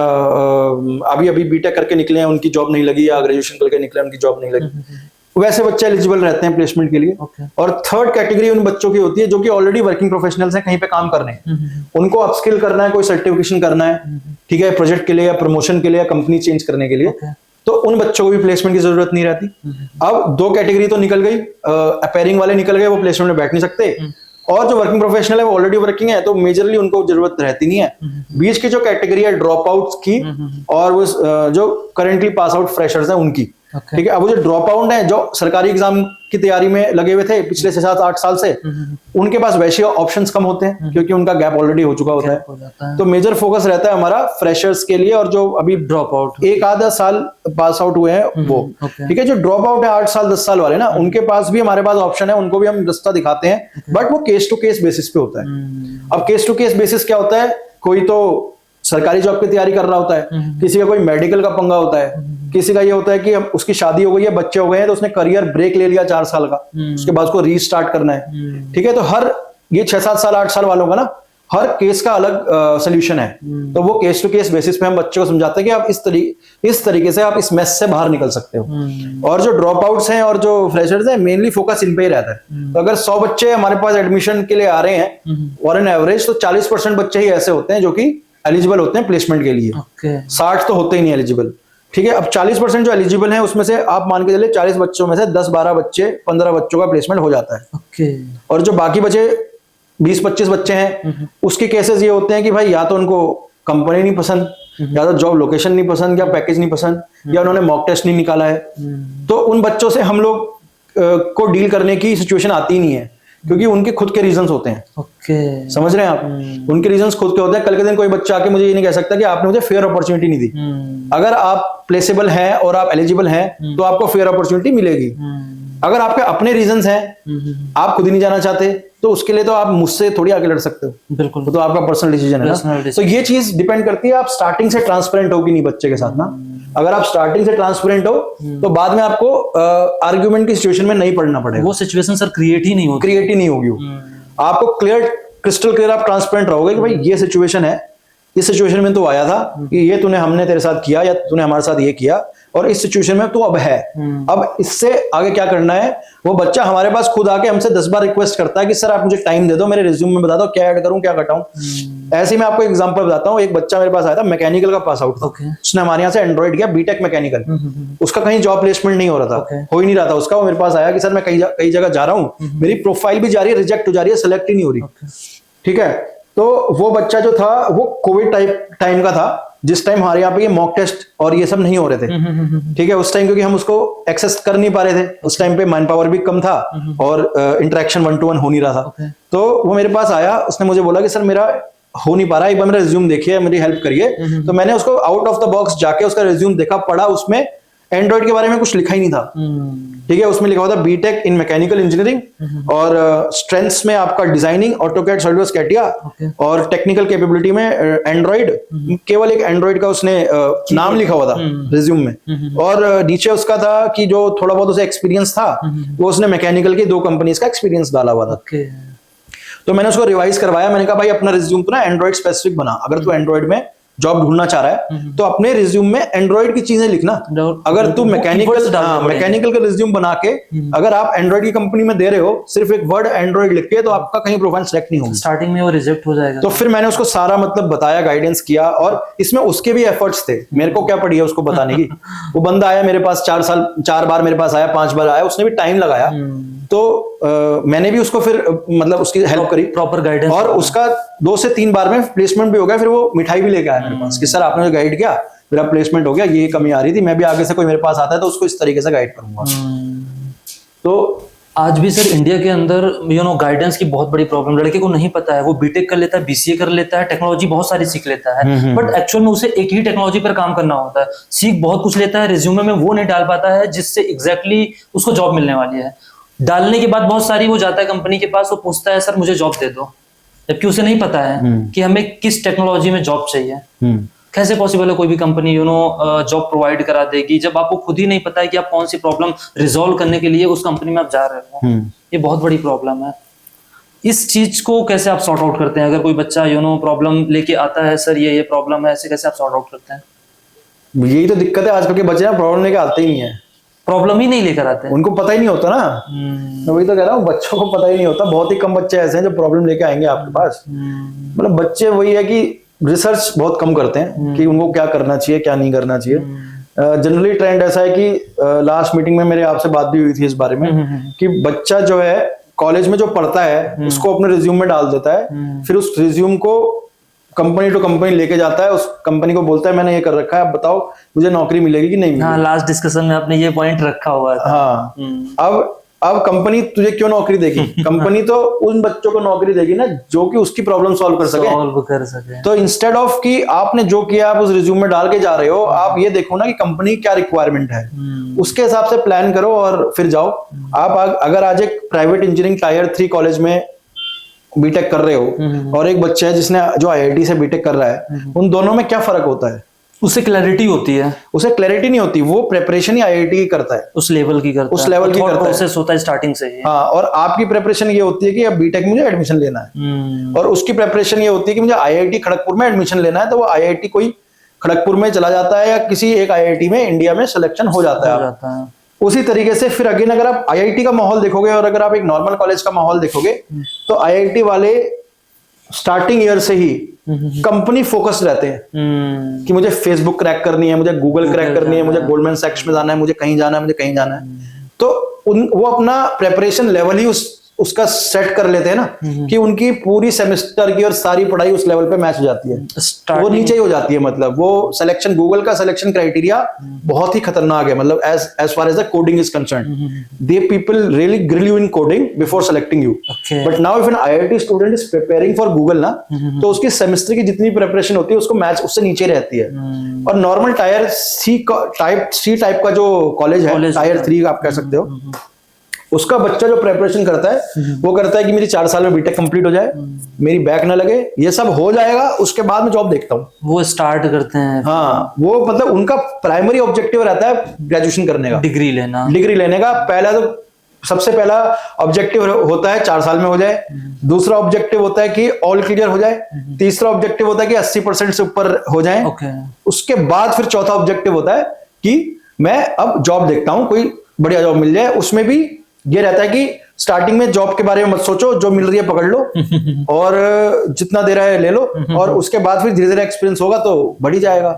अभी बीटेक करके निकले हैं, उनकी जॉब नहीं लगी, या ग्रेजुएशन करके निकले उनकी जॉब नहीं लगी, वैसे बच्चे एलिजिबल रहते हैं प्लेसमेंट के लिए। और थर्ड कैटेगरी उन बच्चों की होती है जो कि ऑलरेडी वर्किंग प्रोफेशनल्स हैं, कहीं पे काम कर रहे हैं, उनको अपस्किल करना है, कोई सर्टिफिकेशन करना है, ठीक है, प्रोजेक्ट के लिए या प्रमोशन के लिए या कंपनी चेंज करने के लिए, तो उन बच्चों को भी प्लेसमेंट की जरूरत नहीं रहती। अब 2 कैटेगरी तो निकल गई, अपेयरिंग वाले निकल गए, वो प्लेसमेंट में बैठ नहीं सकते, और जो वर्किंग प्रोफेशनल है वो ऑलरेडी वर्किंग है, तो मेजरली उनको जरूरत रहती नहीं है। बीच की जो कैटेगरी है ड्रॉप आउट्स की और वो जो करेंटली पास आउट फ्रेशर्स हैं उनकी, Okay. ठीक है, अब वो जो ड्रॉप आउट है, जो सरकारी एग्जाम की तैयारी में लगे हुए थे पिछले 6-7-8 साल से, उनके पास वैसे ऑप्शंस कम होते हैं क्योंकि उनका गैप ऑलरेडी हो चुका होता हो है। जाता है। तो मेजर फोकस रहता है हमारा फ्रेशर्स के लिए, और जो अभी ड्रॉप आउट एक आधा साल पास आउट हुए हैं वो। Okay. ठीक है, जो ड्रॉप आउट है 8 साल 10 साल वाले ना, उनके पास भी हमारे पास ऑप्शन है, उनको भी हम रास्ता दिखाते हैं, बट वो केस टू केस बेसिस पे होता है। अब केस टू केस बेसिस क्या होता है, कोई तो सरकारी जॉब की तैयारी कर रहा होता है, किसी का कोई मेडिकल का पंगा होता है, किसी का ये होता है कि उसकी शादी हो गई है, बच्चे हो गए हैं, तो उसने करियर ब्रेक ले लिया 4 साल का, उसके बाद उसको रीस्टार्ट करना है। ठीक है, तो हर ये 6-7 साल 8 साल वालों का ना, हर केस का अलग सोल्यूशन है। तो वो केस टू केस बेसिस पे हम बच्चों को समझाते हैं कि आप इस तरीके से आप इस मेस से बाहर निकल सकते हो। और जो ड्रॉप आउट्स हैं और जो फ्रेशर्स हैं, मेनली फोकस इन पे ही रहता है। तो अगर 100 बच्चे हमारे पास एडमिशन के लिए आ रहे हैं और एन एवरेज, तो 40% बच्चे ही ऐसे होते हैं जो कि एलिजिबल होते हैं प्लेसमेंट के लिए। 60 तो होते ही नहीं एलिजिबल। ठीक है, अब 40% जो एलिजिबल हैं उसमें से आप मान के चलिए 40 बच्चों में से 10-12 बच्चे 15 बच्चों का प्लेसमेंट हो जाता है। और जो बाकी बचे 20-25 बच्चे हैं, उसके केसेस ये होते हैं कि भाई या तो उनको कंपनी नहीं पसंद, या तो जॉब लोकेशन नहीं पसंद, या पैकेज नहीं पसंद, या उन्होंने मॉक टेस्ट नहीं निकाला है। तो उन बच्चों से हम लोग को डील करने की सिचुएशन आती ही नहीं है, क्योंकि उनके खुद के रीजंस होते हैं। समझ रहे हैं आप? उनके रीजंस खुद के होते हैं। कल के दिन कोई बच्चा आके मुझे ये नहीं कह सकता कि आपने मुझे फेयर अपॉर्चुनिटी नहीं दी। अगर आप प्लेसेबल हैं और आप एलिजिबल हैं तो आपको फेयर अपॉर्चुनिटी मिलेगी। अगर आपके अपने रीजंस हैं, आप खुद ही नहीं जाना चाहते, तो उसके लिए तो आप मुझसे थोड़ी आगे लड़ सकते हो। बिल्कुल, तो आपका पर्सनल डिसीजन है ना। तो ये चीज डिपेंड करती है आप स्टार्टिंग से ट्रांसपेरेंट हो कि नहीं बच्चे के साथ ना। अगर आप स्टार्टिंग से ट्रांसपेरेंट हो तो बाद में आपको आर्ग्यूमेंट की सिचुएशन में नहीं पड़ना पड़ेगा। वो सिचुएशन सर क्रिएट ही नहीं होगी। आपको क्रिस्टल क्लियर आप ट्रांसपेरेंट रहोगे कि भाई ये सिचुएशन है, इस सिचुएशन में तो आया था कि ये हमने तेरे साथ किया, या तूने हमारे साथ ये किया, और इस सिचुएशन में तो अब है, अब इससे आगे क्या करना है। वो बच्चा हमारे पास खुद आके हमसे 10 बार रिक्वेस्ट करता है कि सर आप मुझे टाइम दे दो, मेरे रिज्यूम में बता दो क्या ऐड करूं, क्या घटाऊं। ऐसे ही मैं आपको एग्जांपल बताता हूं। एक बच्चा मेरे पास आया था, मैकेनिकल का पास आउट था। उसने हमारे यहाँ से एंड्रॉइड किया, बीटेक मैकेनिकल। उसका कहीं जॉब प्लेसमेंट नहीं हो रहा था, हो ही नहीं रहा था उसका। वो मेरे पास आया कि सर मैं कई जगह जा रहा हूँ, मेरी प्रोफाइल भी जा रही है, रिजेक्ट हो जा रही है, सेलेक्ट ही नहीं हो रही। ठीक है, तो वो बच्चा जो था वो कोविड टाइम का था, जिस टाइम हमारे यहाँ पे ये मॉक टेस्ट और ये सब नहीं हो रहे थे। ठीक है, उस टाइम क्योंकि हम उसको एक्सेस कर नहीं पा रहे थे, उस टाइम पे मैन पावर भी कम था और इंटरेक्शन 1-to-1 हो नहीं रहा था। तो वो मेरे पास आया, उसने मुझे बोला कि सर मेरा हो नहीं पा रहा है, एक बार मेरा रिज्यूम देखिए, मेरी हेल्प करिए। तो मैंने उसको आउट ऑफ द बॉक्स जाके उसका रिज्यूम देखा, पढ़ा, उसमें एंड्रॉइड के बारे में कुछ लिखा ही नहीं था। ठीक है, उसमें लिखा हुआ था बीटेक इन मैकेनिकल इंजीनियरिंग, और स्ट्रेंथ्स में आपका डिजाइनिंग, ऑटोकैड, सॉलिडवर्क्स, कैटिया, और टेक्निकल कैपेबिलिटी में एंड्रॉइड। केवल एक एंड्रॉइड का उसने नाम लिखा हुआ था रिज्यूम में, और नीचे उसका था कि जो थोड़ा बहुत उसे एक्सपीरियंस था वो उसने मैकेनिकल की 2 कंपनीज का एक्सपीरियंस डाला हुआ था। तो मैंने उसको रिवाइज करवाया, मैंने कहा भाई अपना रिज्यूम तो ना एंड्रॉइड स्पेसिफिक बना, अगर तू एंड्रॉइड में जॉब ढूंढना चाह रहा है तो अपने रिज्यूम में एंड्रॉइड की चीजें लिखना। अगर तू मैकेनिकल का रिज्यूम बना के अगर आप एंड्रॉइड की कंपनी में दे रहे हो, सिर्फ एक वर्ड एंड्रॉइड लिख के, तो आपका कहीं प्रोफाइल सेलेक्ट नहीं होगा, स्टार्टिंग में वो रिजेक्ट हो जाएगा। तो फिर मैंने उसको सारा मतलब बताया, गाइडेंस किया, और इसमें उसके भी एफर्ट्स थे, मेरे को क्या पड़ी है उसको बताने की। वो बंदा आया मेरे पास 4 बार मेरे पास आया, 5 बार आया, उसने भी टाइम लगाया। तो मैंने भी उसको फिर मतलब उसकी हेल्प करी, प्रॉपर गाइडेंस, और उसका 2 से 3 बार में प्लेसमेंट भी हो गया। फिर वो मिठाई भी लेके आया मेरे पास कि सर आपने जो गाइड किया, मेरा प्लेसमेंट हो गया, ये कमी आ रही थी, मैं भी आगे से कोई मेरे पास आता है तो उसको इस तरीके से गाइड करूंगा। तो आज भी सर इंडिया के अंदर गाइडेंस की बहुत बड़ी प्रॉब्लम, लड़के को नहीं पता है, वो बीटेक कर लेता है, बीसीए कर लेता है, टेक्नोलॉजी बहुत सारी सीख लेता है, बट एक्चुअल में उसे एक ही टेक्नोलॉजी पर काम करना होता है। सीख बहुत कुछ लेता है, रिज्यूमे में वो नहीं डाल पाता है जिससे एग्जैक्टली उसको जॉब मिलने वाली है। डालने के बाद बहुत सारी वो जाता है कंपनी के पास, वो पूछता है सर मुझे जॉब दे दो, जबकि उसे नहीं पता है कि हमें किस टेक्नोलॉजी में जॉब चाहिए। कैसे पॉसिबल है कोई भी कंपनी जॉब प्रोवाइड करा देगी जब आपको खुद ही नहीं पता है कि आप कौन सी प्रॉब्लम रिजॉल्व करने के लिए उस कंपनी में आप जा रहे हो। ये बहुत बड़ी प्रॉब्लम है। इस चीज को कैसे आप सॉर्ट आउट करते हैं? अगर कोई बच्चा प्रॉब्लम लेके आता है, सर ये प्रॉब्लम है, ऐसे कैसे आप सॉर्ट आउट करते हैं? यही तो दिक्कत है, आजकल के बच्चे ना प्रॉब्लम लेके आते ही नहीं है, प्रॉब्लम ही नहीं लेकर आते, उनको पता ही नहीं होता ना। मैं वही तो कह रहा हूँ, बच्चों को पता ही नहीं होता। बहुत ही कम बच्चे ऐसे हैं जो प्रॉब्लम लेके आएंगे आपके पास। मतलब बच्चे वही है कि रिसर्च बहुत कम करते हैं कि उनको क्या करना चाहिए, क्या नहीं करना चाहिए। जनरली ट्रेंड ऐसा है कि लास्ट मीटिंग में मेरे आपसे बात भी हुई थी इस बारे में कि बच्चा जो है कॉलेज में जो पढ़ता है उसको अपने रिज्यूम में डाल देता है, फिर उस रिज्यूम को कंपनी टू कंपनी लेके जाता है, उस कंपनी को बोलता है मैंने ये कर रखा है, अब बताओ मुझे नौकरी मिलेगी कि नहीं मिलेगी। हाँ, लास्ट डिस्कशन में आपने ये पॉइंट रखा हुआ था। हाँ, अब कंपनी तुझे क्यों नौकरी देगी? कंपनी तो उन बच्चों को नौकरी देगी ना जो कि उसकी प्रॉब्लम सॉल्व कर सके। तो इंस्टेड ऑफ कि आपने जो किया आप उस रिज्यूम में डाल के जा रहे हो, आप ये देखो ना कि कंपनी क्या रिक्वायरमेंट है, उसके हिसाब से प्लान करो और फिर जाओ। आप अगर आज एक प्राइवेट इंजीनियरिंग टायर 3 कॉलेज में बीटेक कर रहे हो और एक बच्चा है जिसने जो आईआईटी से बीटेक कर रहा है, उन दोनों में क्या फर्क होता है? उसे क्लैरिटी होती है, उसे क्लैरिटी नहीं होती, वो प्रिपरेशन ही आईआईटी की करता है, उस लेवल की करता है, उस लेवल की करता है, प्रोसेस होता है स्टार्टिंग से ही। हाँ, और आपकी प्रिपरेशन ये होती है कि अब बीटेक में मुझे एडमिशन लेना है, और उसकी प्रिपरेशन ये होती है कि मुझे आईआईटी खड़गपुर में एडमिशन लेना है, तो वो आईआईटी कोई खड़गपुर में चला जाता है या किसी एक आईआईटी में इंडिया में सिलेक्शन हो जाता है। उसी तरीके से फिर अगेन अगर आप आईआईटी का माहौल देखोगे और अगर आप एक नॉर्मल कॉलेज का माहौल देखोगे, तो आईआईटी वाले स्टार्टिंग ईयर से ही कंपनी फोकस्ड रहते हैं कि मुझे फेसबुक क्रैक करनी है, मुझे गूगल क्रैक करनी है, मुझे गोल्डमैन सैक्स में जाना है, मुझे कहीं जाना है, मुझे कहीं जाना है। तो वो अपना प्रेपरेशन लेवल ही उसका सेट कर लेते हैं ना, कि उनकी पूरी सेमेस्टर की और सारी पढ़ाई उस लेवल पे मैच हो जाती है, वो नीचे ही हो जाती है। मतलब वो सिलेक्शन, गूगल का सिलेक्शन क्राइटेरिया बहुत ही खतरनाक है, मतलब as far as the coding is concerned, they people really grill you in coding before selecting you. But now if an IIT student is preparing for Google ना, तो उसकी semester की जितनी प्रिपरेशन होती है उसको मैच उससे नीचे रहती है। और नॉर्मल टायर सी टाइप का जो कॉलेज है, टायर 3 आप कह सकते हो, उसका बच्चा जो प्रिपरेशन करता है वो करता है कि मेरी 4 साल में बीटेक कंप्लीट हो जाए, मेरी बैक ना लगे, ये सब हो जाएगा, उसके बाद में जॉब देखता हूँ, वो स्टार्ट करते हैं। हाँ, वो मतलब उनका प्राइमरी ऑब्जेक्टिव रहता है ग्रेजुएशन करने का, डिग्री लेने का। सबसे पहला ऑब्जेक्टिव होता है 4 साल में हो जाए, दूसरा ऑब्जेक्टिव होता है कि ऑल क्लियर हो जाए, तीसरा ऑब्जेक्टिव होता है कि 80% से ऊपर हो जाए, उसके बाद फिर चौथा ऑब्जेक्टिव होता है कि मैं अब जॉब देखता हूं, कोई बढ़िया जॉब मिल जाए। उसमें भी ये रहता है कि स्टार्टिंग में जॉब के बारे में मत सोचो, जो मिल रही है पकड़ लो और जितना दे रहा है ले लो, और उसके बाद फिर धीरे धीरे एक्सपीरियंस होगा तो बढ़ ही जाएगा।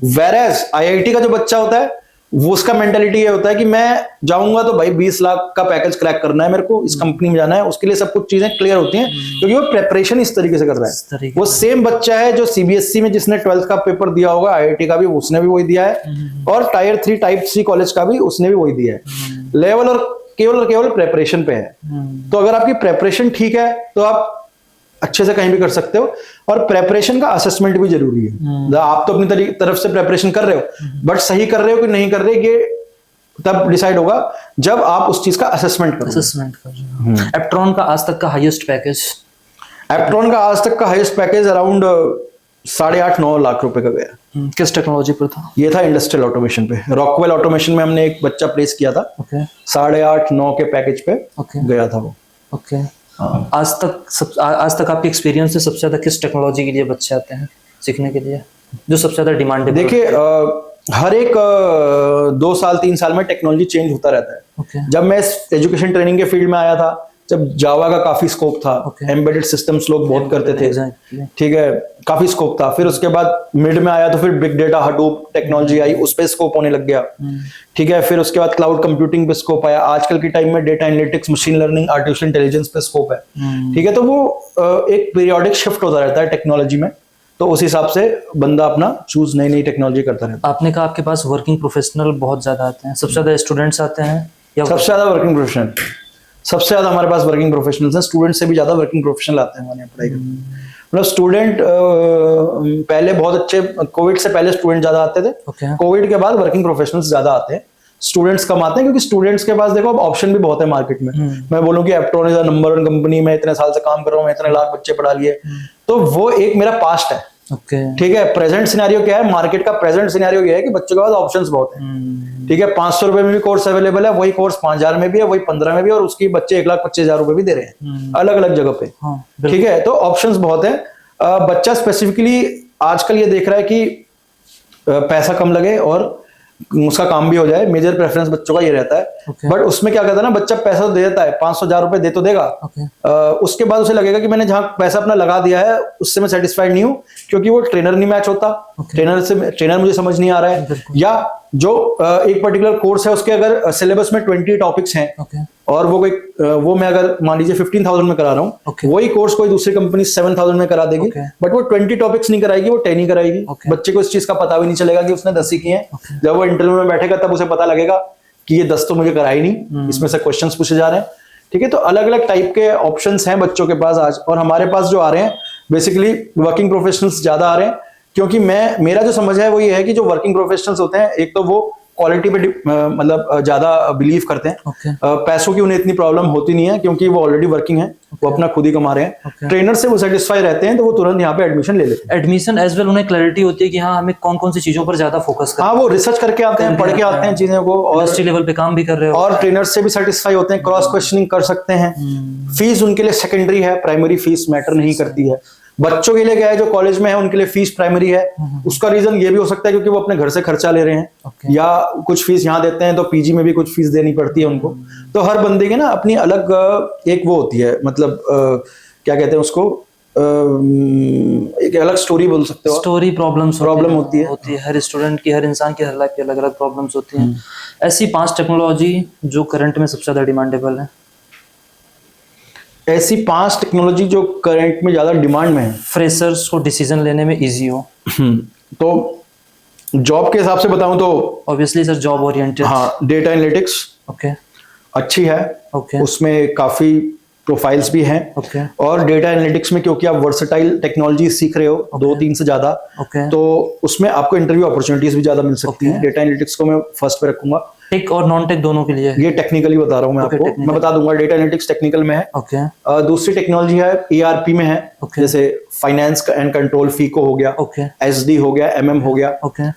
वेरएज आईआईटी का जो बच्चा होता है वो उसका मेंटालिटी ये होता है कि मैं जाऊंगा तो भाई 20 लाख का पैकेज क्रैक करना है, मेरे को इस कंपनी में जाना है, उसके लिए सब कुछ चीजें क्लियर होती हैं, क्योंकि वो प्रेपरेशन इस तरीके से कर रहा है। वो सेम बच्चा है जो सीबीएसई में जिसने 12th का पेपर दिया होगा, आईआईटी का भी उसने भी वही दिया है, और टायर 3 टाइप C कॉलेज का भी उसने भी वही दिया है। लेवल और केवल प्रेपरेशन पे है। तो अगर आपकी प्रेपरेशन ठीक है तो आप अच्छे से कहीं भी कर सकते हो, और प्रेपरेशन का असेसमेंट भी जरूरी है। आप तो अपनी तरफ से प्रेपरेशन कर रहे हो, बट सही कर रहे हो कि नहीं कर रहे, ये तब डिसाइड होगा जब आप उस चीज का असेसमेंट कर रहे हो। एप्ट्रॉन का आज तक का हाईएस्ट पैकेज? एप्ट्रॉन का आज तक का हाईएस्ट पैकेज अराउंड 8.5-9 लाख रुपए का गया। किस टेक्नोलॉजी पर था? ये था इंडस्ट्रियल ऑटोमेशन पे, रॉकवेल ऑटोमेशन में हमने एक बच्चा प्लेस किया था। 8.5-9 के पैकेज पे गया था वो। आज तक आपके एक्सपीरियंस से सबसे ज्यादा किस टेक्नोलॉजी के लिए बच्चे आते हैं सीखने के लिए, जो सबसे ज्यादा डिमांडेबल? देखिए, हर एक 2 साल 3 साल में टेक्नोलॉजी चेंज होता रहता है। जब मैं एजुकेशन ट्रेनिंग के फील्ड में आया था, जब जावा का काफी स्कोप था, एम्बेडेड सिस्टम्स लोग बहुत करते थे, ठीक है, काफी स्कोप था। फिर उसके बाद मिड में आया तो फिर बिग डेटा, हडूप टेक्नोलॉजी आई, उस पे स्कोप होने लग गया, ठीक है। फिर उसके बाद क्लाउड कंप्यूटिंग पे स्कोप आया, आजकल के टाइम में data analytics, machine learning, artificial intelligence पे स्कोप है, ठीक है। तो वो एक पीरियोडिक शिफ्ट होता रहता है टेक्नोलॉजी में, तो उस हिसाब से बंदा अपना चूज नई टेक्नोलॉजी करता रहता है। आपने कहा आपके पास वर्किंग प्रोफेशनल बहुत ज्यादा आते हैं, सबसे ज्यादा स्टूडेंट्स आते हैं या? सबसे ज्यादा वर्किंग प्रोफेशनल, सबसे ज्यादा हमारे पास वर्किंग प्रोफेशनल्स हैं। स्टूडेंट से भी ज्यादा वर्किंग प्रोफेशनल आते हैं हमारे यहाँ पढ़ाई करने। मतलब स्टूडेंट पहले बहुत अच्छे, कोविड से पहले स्टूडेंट ज्यादा आते थे, कोविड के बाद वर्किंग प्रोफेशनल्स ज्यादा आते हैं, स्टूडेंट्स कम आते हैं, क्योंकि स्टूडेंट्स के पास देखो अब ऑप्शन भी बहुत है मार्केट में। मैं बोलूँ कि एप्ट्रॉन इज नंबर 1 कंपनी, मैं इतने साल से काम कर रहा हूँ, मैं इतने लाख बच्चे पढ़ा लिए, तो वो एक मेरा पास्ट है, ठीक है। प्रेजेंट सिनेरियो क्या है, मार्केट का प्रेजेंट सिनेरियो ये है कि बच्चों के पास ऑप्शंस बहुत हैं, ठीक है। 500 रुपए में भी कोर्स अवेलेबल है, वही कोर्स 5000 में भी है, वही 15 में भी, और उसकी बच्चे 1,25,000 रुपए भी दे रहे हैं अलग अलग जगह पे, ठीक है। तो ऑप्शंस बहुत है। बच्चा स्पेसिफिकली आजकल ये देख रहा है कि पैसा कम लगे और उसका काम भी हो जाए, मेजर प्रेफरेंस बच्चों का ये रहता है। बट उसमें क्या कहता है ना, बच्चा पैसा तो दे देता है, 500,000 रुपए दे तो देगा, उसके बाद उसे लगेगा कि मैंने जहां पैसा अपना लगा दिया है उससे मैं सेटिस्फाइड नहीं हूं, क्योंकि वो ट्रेनर नहीं मैच होता, ट्रेनर मुझे समझ नहीं आ रहा है, या जो एक पर्टिकुलर कोर्स है उसके अगर सिलेबस में 20 टॉपिक्स हैं ओके और वो मैं अगर मान लीजिए 15,000 में करा रहा हूँ, Okay. वही कोर्स कोई दूसरी कंपनी 7,000 में करा देगी, Okay. बट वो 20 टॉपिक्स नहीं कराएगी, वो 10 ही कराएगी। Okay. बच्चे को इस चीज का पता भी नहीं चलेगा कि उसने 10 ही किए हैं। जब वो इंटरव्यू में बैठेगा तब उसे पता लगेगा कि ये 10 तो मुझे करा ही नहीं, इसमें से क्वेश्चंस पूछे जा रहे हैं। ठीक है, तो अलग अलग टाइप के ऑप्शंस हैं बच्चों के पास आज, और हमारे पास जो आ रहे हैं बेसिकली वर्किंग प्रोफेशनल्स ज्यादा आ रहे हैं, क्योंकि मेरा जो समझ है वो ये है कि जो वर्किंग प्रोफेशनल्स होते हैं, एक तो वो क्वालिटी पे मतलब ज्यादा बिलीव करते हैं। Okay. पैसों की उन्हें इतनी प्रॉब्लम होती नहीं है क्योंकि वो ऑलरेडी वर्किंग है, वो अपना खुद ही कमा रहे हैं। Okay. ट्रेनर से वो सेटिस्फाई रहते हैं तो वो तुरंत यहाँ पे एडमिशन ले लेते हैं। एडमिशन एज वेल उन्हें क्लैरिटी होती है कि हाँ हमें कौन कौन सी चीजों पर ज्यादा फोकस करना हाँ, वो रिसर्च करके आते हैं, पढ़ के आते हैं चीजों को, है, और इंडस्ट्री लेवल पे काम भी कर रहे हो। और ट्रेनर से भी सेटिस्फाई होते हैं, क्रॉस क्वेश्चनिंग कर सकते हैं। फीस उनके लिए सेकेंडरी है, प्राइमरी फीस मैटर नहीं करती है। बच्चों के लिए क्या है, जो कॉलेज में है उनके लिए फीस प्राइमरी है। उसका रीजन ये भी हो सकता है क्योंकि वो अपने घर से खर्चा ले रहे हैं, Okay. या कुछ फीस यहाँ देते हैं तो पीजी में भी कुछ फीस देनी पड़ती है उनको। तो हर बंदे की ना अपनी अलग एक वो होती है, मतलब क्या कहते हैं उसको, एक अलग स्टोरी बोल सकते हो। स्टोरी प्रॉब्लम्स होती है। हर स्टूडेंट की, हर इंसान की, हर लाइफ की अलग अलग प्रॉब्लम्स होती हैं। ऐसी 5 टेक्नोलॉजी जो करंट में सबसे ज्यादा डिमांडेबल है। ऐसी 5 टेक्नोलॉजी जो करंट में ज्यादा डिमांड में है, फ्रेशर्स को डिसीजन लेने में इजी हो। तो जॉब के हिसाब से बताऊं तो ऑब्वियसली सर जॉब ओरिएंटेड। हाँ, डेटा एनालिटिक्स ओके अच्छी है, ओके उसमें काफी प्रोफाइल्स भी हैं। ओके और डेटा एनालिटिक्स में क्योंकि आप वर्सेटाइल टेक्नोलॉजी सीख रहे हो, 2-3 से ज्यादा, ओके तो उसमें आपको इंटरव्यू अपॉर्चुनिटीज भी ज्यादा मिल सकती हैं। डेटा एनालिटिक्स को मैं फर्स्ट पे रखूंगा। टेक और नॉन टेक दोनों के लिए। ये टेक्निकली बता रहा हूँ मैं Okay, आपको, technical. मैं बता दूंगा। डेटा एनालिटिक्स टेक्निकल में है। ओके दूसरी टेक्नोलॉजी है ERP में है, Okay. जैसे फाइनेंस एंड कंट्रोल, फीको हो गया, ओके SD हो गया, MM हो गया। ओके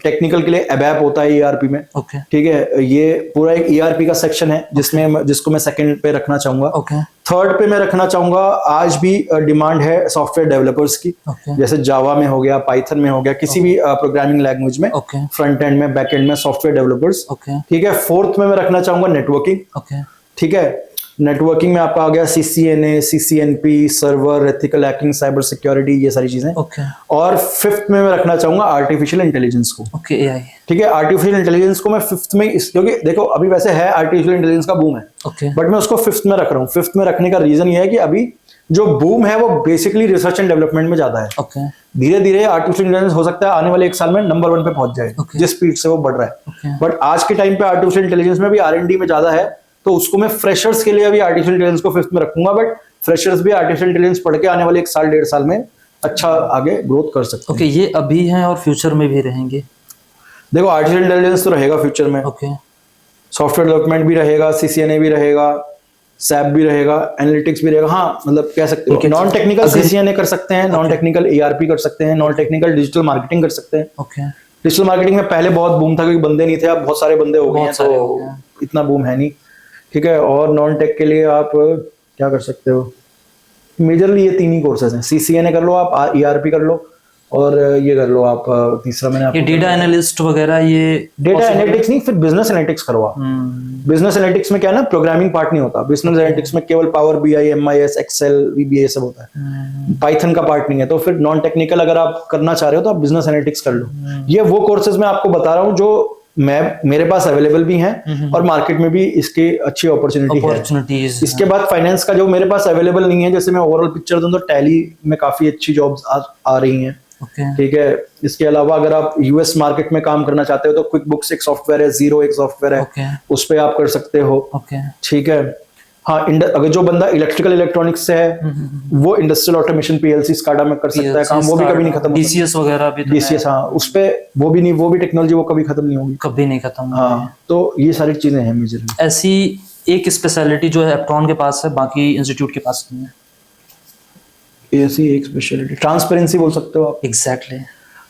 टेक्निकल के लिए एबैप होता है ERP में। ओके ठीक है, ये पूरा एक ERP का सेक्शन है जिसको मैं सेकंड पे रखना चाहूंगा। ओके थर्ड पे मैं रखना चाहूंगा, आज भी डिमांड है सॉफ्टवेयर डेवलपर्स की, ओके जैसे जावा में हो गया, पाइथन में हो गया, किसी भी प्रोग्रामिंग लैंग्वेज में, ओके फ्रंट एंड में, बैक एंड में सॉफ्टवेयर डेवलपर्स। ओके ठीक है, फोर्थ में मैं रखना चाहूंगा नेटवर्किंग। ओके ठीक है, नेटवर्किंग में आपका आ गया CCNA, CCNP, server, ethical hacking, cyber security, ये सारी चीजें। ओके और फिफ्थ में मैं रखना चाहूंगा आर्टिफिशियल इंटेलिजेंस को। ओके AI ठीक है, आर्टिफिशियल इंटेलिजेंस को मैं फिफ्थ में क्योंकि देखो अभी वैसे है आर्टिफिशियल इंटेलिजेंस का बूम है, ओके बट मैं उसको फिफ्थ में रख रहा हूँ। फिफ्थ में रखने का रीजन ये है कि अभी जो बूम है वो बेसिकली रिसर्च एंड डेवलपमेंट में ज्यादा है। ओके धीरे धीरे आर्टिफिशियल इंटेलिजेंस हो सकता है आने वाले 1 साल में नंबर 1 पे पहुंच जाए, Okay. जिस स्पीड से वो बढ़ रहा Okay. है। बट आज के टाइम पे आर्टिफिशियल इंटेलिजेंस में भी R&D में ज्यादा है, तो उसको मैं फ्रेशर्स के लिए अभी आर्टिफिशियल इंटेलिजेंस को फिफ्थ में रखूंगा। बट फ्रेशर्स भी आर्टिफिशियल इंटेलिजेंस पढ़ के आने वाले 1 साल 1.5 साल में अच्छा आगे ग्रोथ कर सकते हैं। ओके ये अभी हैं और फ्यूचर में भी रहेंगे। देखो आर्टिफिशियल इंटेलिजेंस तो रहेगा फ्यूचर में, ओके सॉफ्टवेयर डेवलपमेंट भी रहेगा, CCNA भी रहेगा, SAP भी रहेगा, एनालिटिक्स भी रहेगा। हाँ, मतलब कह सकते हो नॉन टेक्निकल CCNA कर सकते हैं, नॉन टेक्निकल ERP कर सकते हैं, नॉन टेक्निकल डिजिटल मार्केटिंग कर सकते हैं। ओके डिजिटल मार्केटिंग में पहले बहुत बूम था क्योंकि बंदे नहीं थे, अब बहुत सारे बंदे हो गए हैं, बहुत सारे हो गए तो हैं। इतना बूम है नहीं। ठीक है, और नॉन टेक के लिए आप क्या कर सकते हो, मेजरली ये 3 ही कोर्सेज हैं। CCNA कर लो आप, ERP कर लो, और ये कर लो आप तीसरा मैंने ये आपको डेटा एनालिस्ट वगैरह ये डेटा एनालिटिक्स नहीं, फिर बिजनेस एनालिटिक्स करो आप। बिजनेस एनालिटिक्स में क्या है ना, प्रोग्रामिंग पार्ट नहीं होता। बिजनेस एनालिटिक्स में केवल power BI, MIS, Excel, VBA ये सब होता है, पाइथन का पार्ट नहीं है। तो फिर नॉन टेक्निकल अगर आप करना चाह रहे हो तो आप बिजनेस एनालिटिक्स कर लो। ये वो कोर्सेज मैं आपको बता रहा हूँ जो मेरे पास अवेलेबल भी हैं और मार्केट में भी इसकी अच्छी अपॉर्चुनिटी है। अपॉर्चुनिटीज। इसके बाद फाइनेंस का जो मेरे पास अवेलेबल नहीं है, जैसे मैं ओवरऑल पिक्चर दूं तो टैली में काफी अच्छी जॉब्स आ रही हैं। ओके ठीक है, इसके अलावा अगर आप US मार्केट में काम करना चाहते हो तो क्विक बुक्स एक सॉफ्टवेयर है, Xero एक सॉफ्टवेयर है, ओके उस पे आप कर सकते हो। ओके ठीक है, हाँ, अगर जो बंदा इलेक्ट्रिकल इलेक्ट्रॉनिक्स से है वो इंडस्ट्रियल ऑटोमेशन PLC SCADA में कर सकता है काम, वो भी कभी नहीं खत्म होता। DCS वगैरह भी तो DCS, हाँ, उस पे वो भी टेक्नोलॉजी वो कभी खत्म नहीं होगी। कभी नहीं खत्म। हाँ, तो ये सारी चीजें हैं मेजरली। ऐसी एक स्पेशलिटी जो है एप्ट्रॉन के पास है, बाकी इंस्टीट्यूट के पास नहीं है। ऐसी एक स्पेशलिटी ट्रांसपेरेंसी बोल सकते हो आप। एग्जैक्टली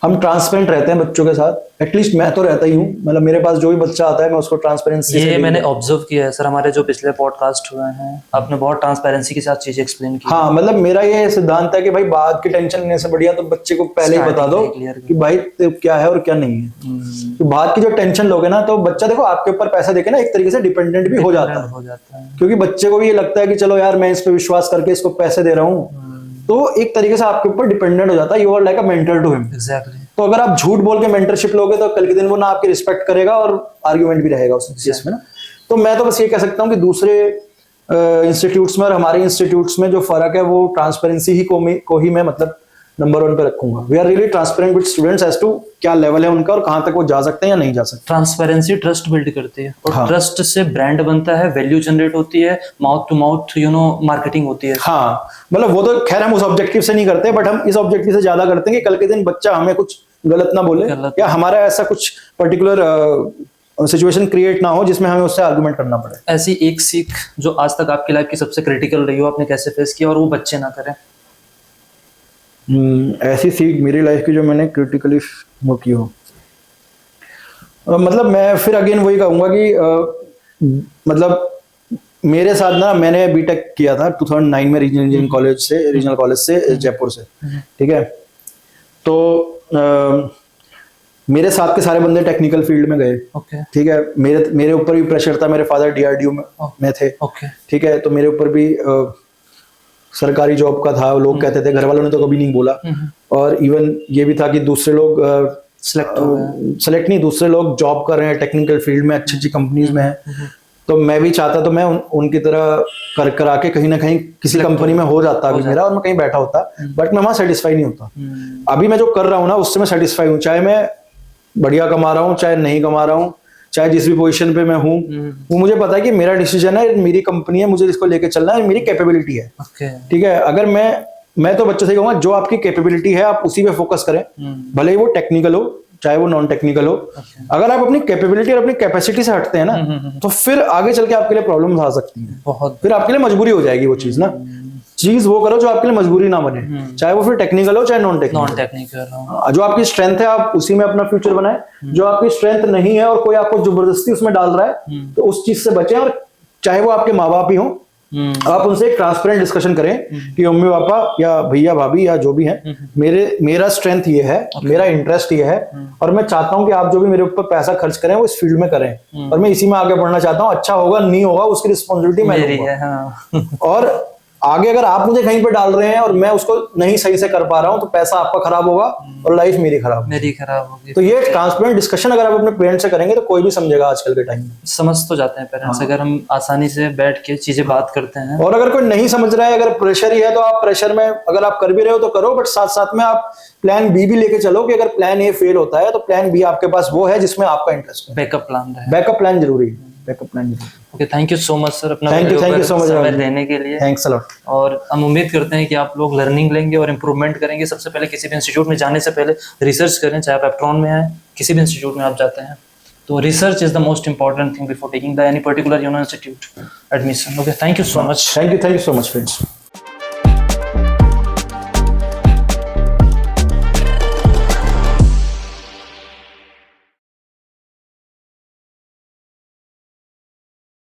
हम ट्रांसपेरेंट रहते हैं बच्चों के साथ, एटलीस्ट मैं तो रहता ही हूँ। मतलब मेरे पास जो भी बच्चा आता है मैं उसको ट्रांसपेरेंसी ये मैंने ऑब्जर्व किया है सर, हमारे जो पिछले पॉडकास्ट हुए हैं आपने बहुत ट्रांसपेरेंसी के साथ चीजें एक्सप्लेन की। हाँ, मतलब मेरा ये सिद्धांत है कि भाई बाद की टेंशन लेने से बढ़िया तो बच्चे को पहले ही बता दो कि भाई क्या है और क्या नहीं है। तो बाद की जो टेंशन लोगे ना तो बच्चा देखो आपके ऊपर पैसा देके ना एक तरीके से डिपेंडेंट भी हो जाता है, क्योंकि बच्चे को भी ये लगता है कि चलो यार मैं इस पे विश्वास करके इसको पैसे दे रहा हूँ, तो एक तरीके से आपके ऊपर डिपेंडेंट हो जाता है। You are like a mentor to him. Exactly तो अगर आप झूठ बोल के मेंटरशिप लोगे तो कल के दिन वो ना आपकी रिस्पेक्ट करेगा और आर्ग्यूमेंट भी रहेगा उस केस में ना। तो मैं तो बस ये कह सकता हूँ कि दूसरे इंस्टीट्यूट्स में और हमारे इंस्टीट्यूट्स में जो फर्क है वो ट्रांसपेरेंसी ही को ही मैं मतलब नंबर 1 पे रखूंगा। We are really transparent with students as to क्या लेवल है उनका और कहाँ तक वो जा सकते हैं या नहीं जा सकते। ट्रांसपेरेंसी ट्रस्ट बिल्ड करती है और हाँ। ट्रस्ट से ब्रांड बनता है, वैल्यू जनरेट होती है, माउथ टू माउथ मार्केटिंग होती है। हाँ, मतलब वो तो खैर हम उस ऑब्जेक्टिव से नहीं करते, बट हम इस ऑब्जेक्टिव से ज्यादा करते हैं कि कल के दिन बच्चा हमें कुछ गलत ना बोले या हमारा ऐसा कुछ पर्टिकुलर सिचुएशन क्रिएट ना हो जिसमें हमें उससे आर्गुमेंट करना पड़े। ऐसी एक सीख जो आज तक आपकी लाइफ की सबसे क्रिटिकल रही हो, आपने कैसे फेस किया और वो बच्चे ना करें? ऐसी सीख मेरी लाइफ की जो मैंने क्रिटिकली वो की हो, मतलब मैं फिर अगेन वही कहूंगा कि मतलब मेरे साथ ना मैंने बीटेक किया था 2009 में रीजनल कॉलेज से जयपुर से, ठीक है। तो मेरे साथ के सारे बंदे टेक्निकल फील्ड में गए, ठीक है। मेरे ऊपर भी प्रेशर था, मेरे फादर डीआरडीओ में थे, ठीक है। तो मेरे ऊपर भी सरकारी जॉब का था, लोग कहते थे, घर वालों ने तो कभी नहीं बोला। और इवन ये भी था कि दूसरे लोग सेलेक्ट नहीं, दूसरे लोग जॉब कर रहे हैं टेक्निकल फील्ड में, अच्छी अच्छी कंपनीज में है। तो मैं भी चाहता तो मैं उनकी तरह कर आके कहीं ना कहीं किसी कंपनी में हो जाता अभी मेरा और मैं कहीं बैठा होता, बट मैं वहां सेटिस्फाई नहीं होता। अभी मैं जो कर रहा हूँ ना उससे मैं सेटिस्फाई हूँ, चाहे मैं बढ़िया कमा रहा हूँ चाहे नहीं कमा रहा हूँ, चाहे जिस भी पोजीशन पे मैं हूँ, वो मुझे पता है कि मेरा डिसीजन है, मेरी कंपनी है, मुझे इसको लेके चलना है, मेरी कैपेबिलिटी है, ठीक है। अगर मैं तो बच्चों से कहूंगा जो आपकी कैपेबिलिटी है आप उसी पे फोकस करें, भले ही वो टेक्निकल हो चाहे वो नॉन टेक्निकल हो। अगर आप अपनी कैपेबिलिटी और अपनी कैपेसिटी से हटते हैं ना तो फिर आगे चल के आपके लिए प्रॉब्लम आ सकती है, बहुत फिर आपके लिए मजबूरी हो जाएगी वो चीज ना। चीज वो करो जो आपके लिए मजबूरी ना बने, चाहे वो फिर टेक्निकल हो चाहे नॉन टेक्निकल हो। जो आपकी स्ट्रेंथ है आप उसी में अपना फ्यूचर बनाएं, जो आपकी स्ट्रेंथ नहीं है और कोई आपको जबरदस्ती उसमें डाल रहा है तो उस चीज से बचें। और चाहे वो आपके माँ बाप ही हो, आप उनसे एक ट्रांसपेरेंट डिस्कशन करें कि मम्मी पापा या भैया भाभी या जो भी है, मेरा स्ट्रेंथ ये है, मेरा इंटरेस्ट ये है और मैं चाहता हूं कि आप जो भी मेरे ऊपर पैसा खर्च करें वो इस फील्ड में करें और मैं इसी में आगे बढ़ना चाहता हूं। अच्छा होगा नहीं होगा उसकी रिस्पॉन्सिबिलिटी मैं लूंगा। और आगे अगर आप मुझे कहीं पे डाल रहे हैं और मैं उसको नहीं सही से कर पा रहा हूं तो पैसा आपका खराब होगा और लाइफ मेरी खराब होगी। तो ये ट्रांसपेरेंट डिस्कशन अगर आप अपने पेरेंट्स से करेंगे तो कोई भी समझेगा आजकल के टाइम में। समझ तो जाते हैं पेरेंट्स अगर हम आसानी से बैठ के चीजें बात करते हैं। और अगर कोई नहीं समझ रहा है, अगर प्रेशर ही है तो आप प्रेशर में अगर आप कर भी रहे हो तो करो, बट साथ साथ में आप प्लान बी भी लेके चलो कि अगर प्लान ए फेल होता है तो प्लान बी आपके पास वो है जिसमें आपका इंटरेस्ट है। बैकअप प्लान जरूरी है। Okay, thank you so much sir अपना थैंक यू सो मच समय देने के लिए। Thanks a lot. और हम उम्मीद करते हैं कि आप लोग लर्निंग लेंगे और इम्प्रूवमेंट करेंगे। सबसे पहले किसी भी इंस्टीट्यूट में जाने से पहले रिसर्च करें, चाहे आप एप्ट्रॉन में आए, किसी भी इंस्टीट्यूट में आप जाते हैं तो research is the most important thing before taking the any particular institute admission. Okay, thank you so much. Thank you so much friends.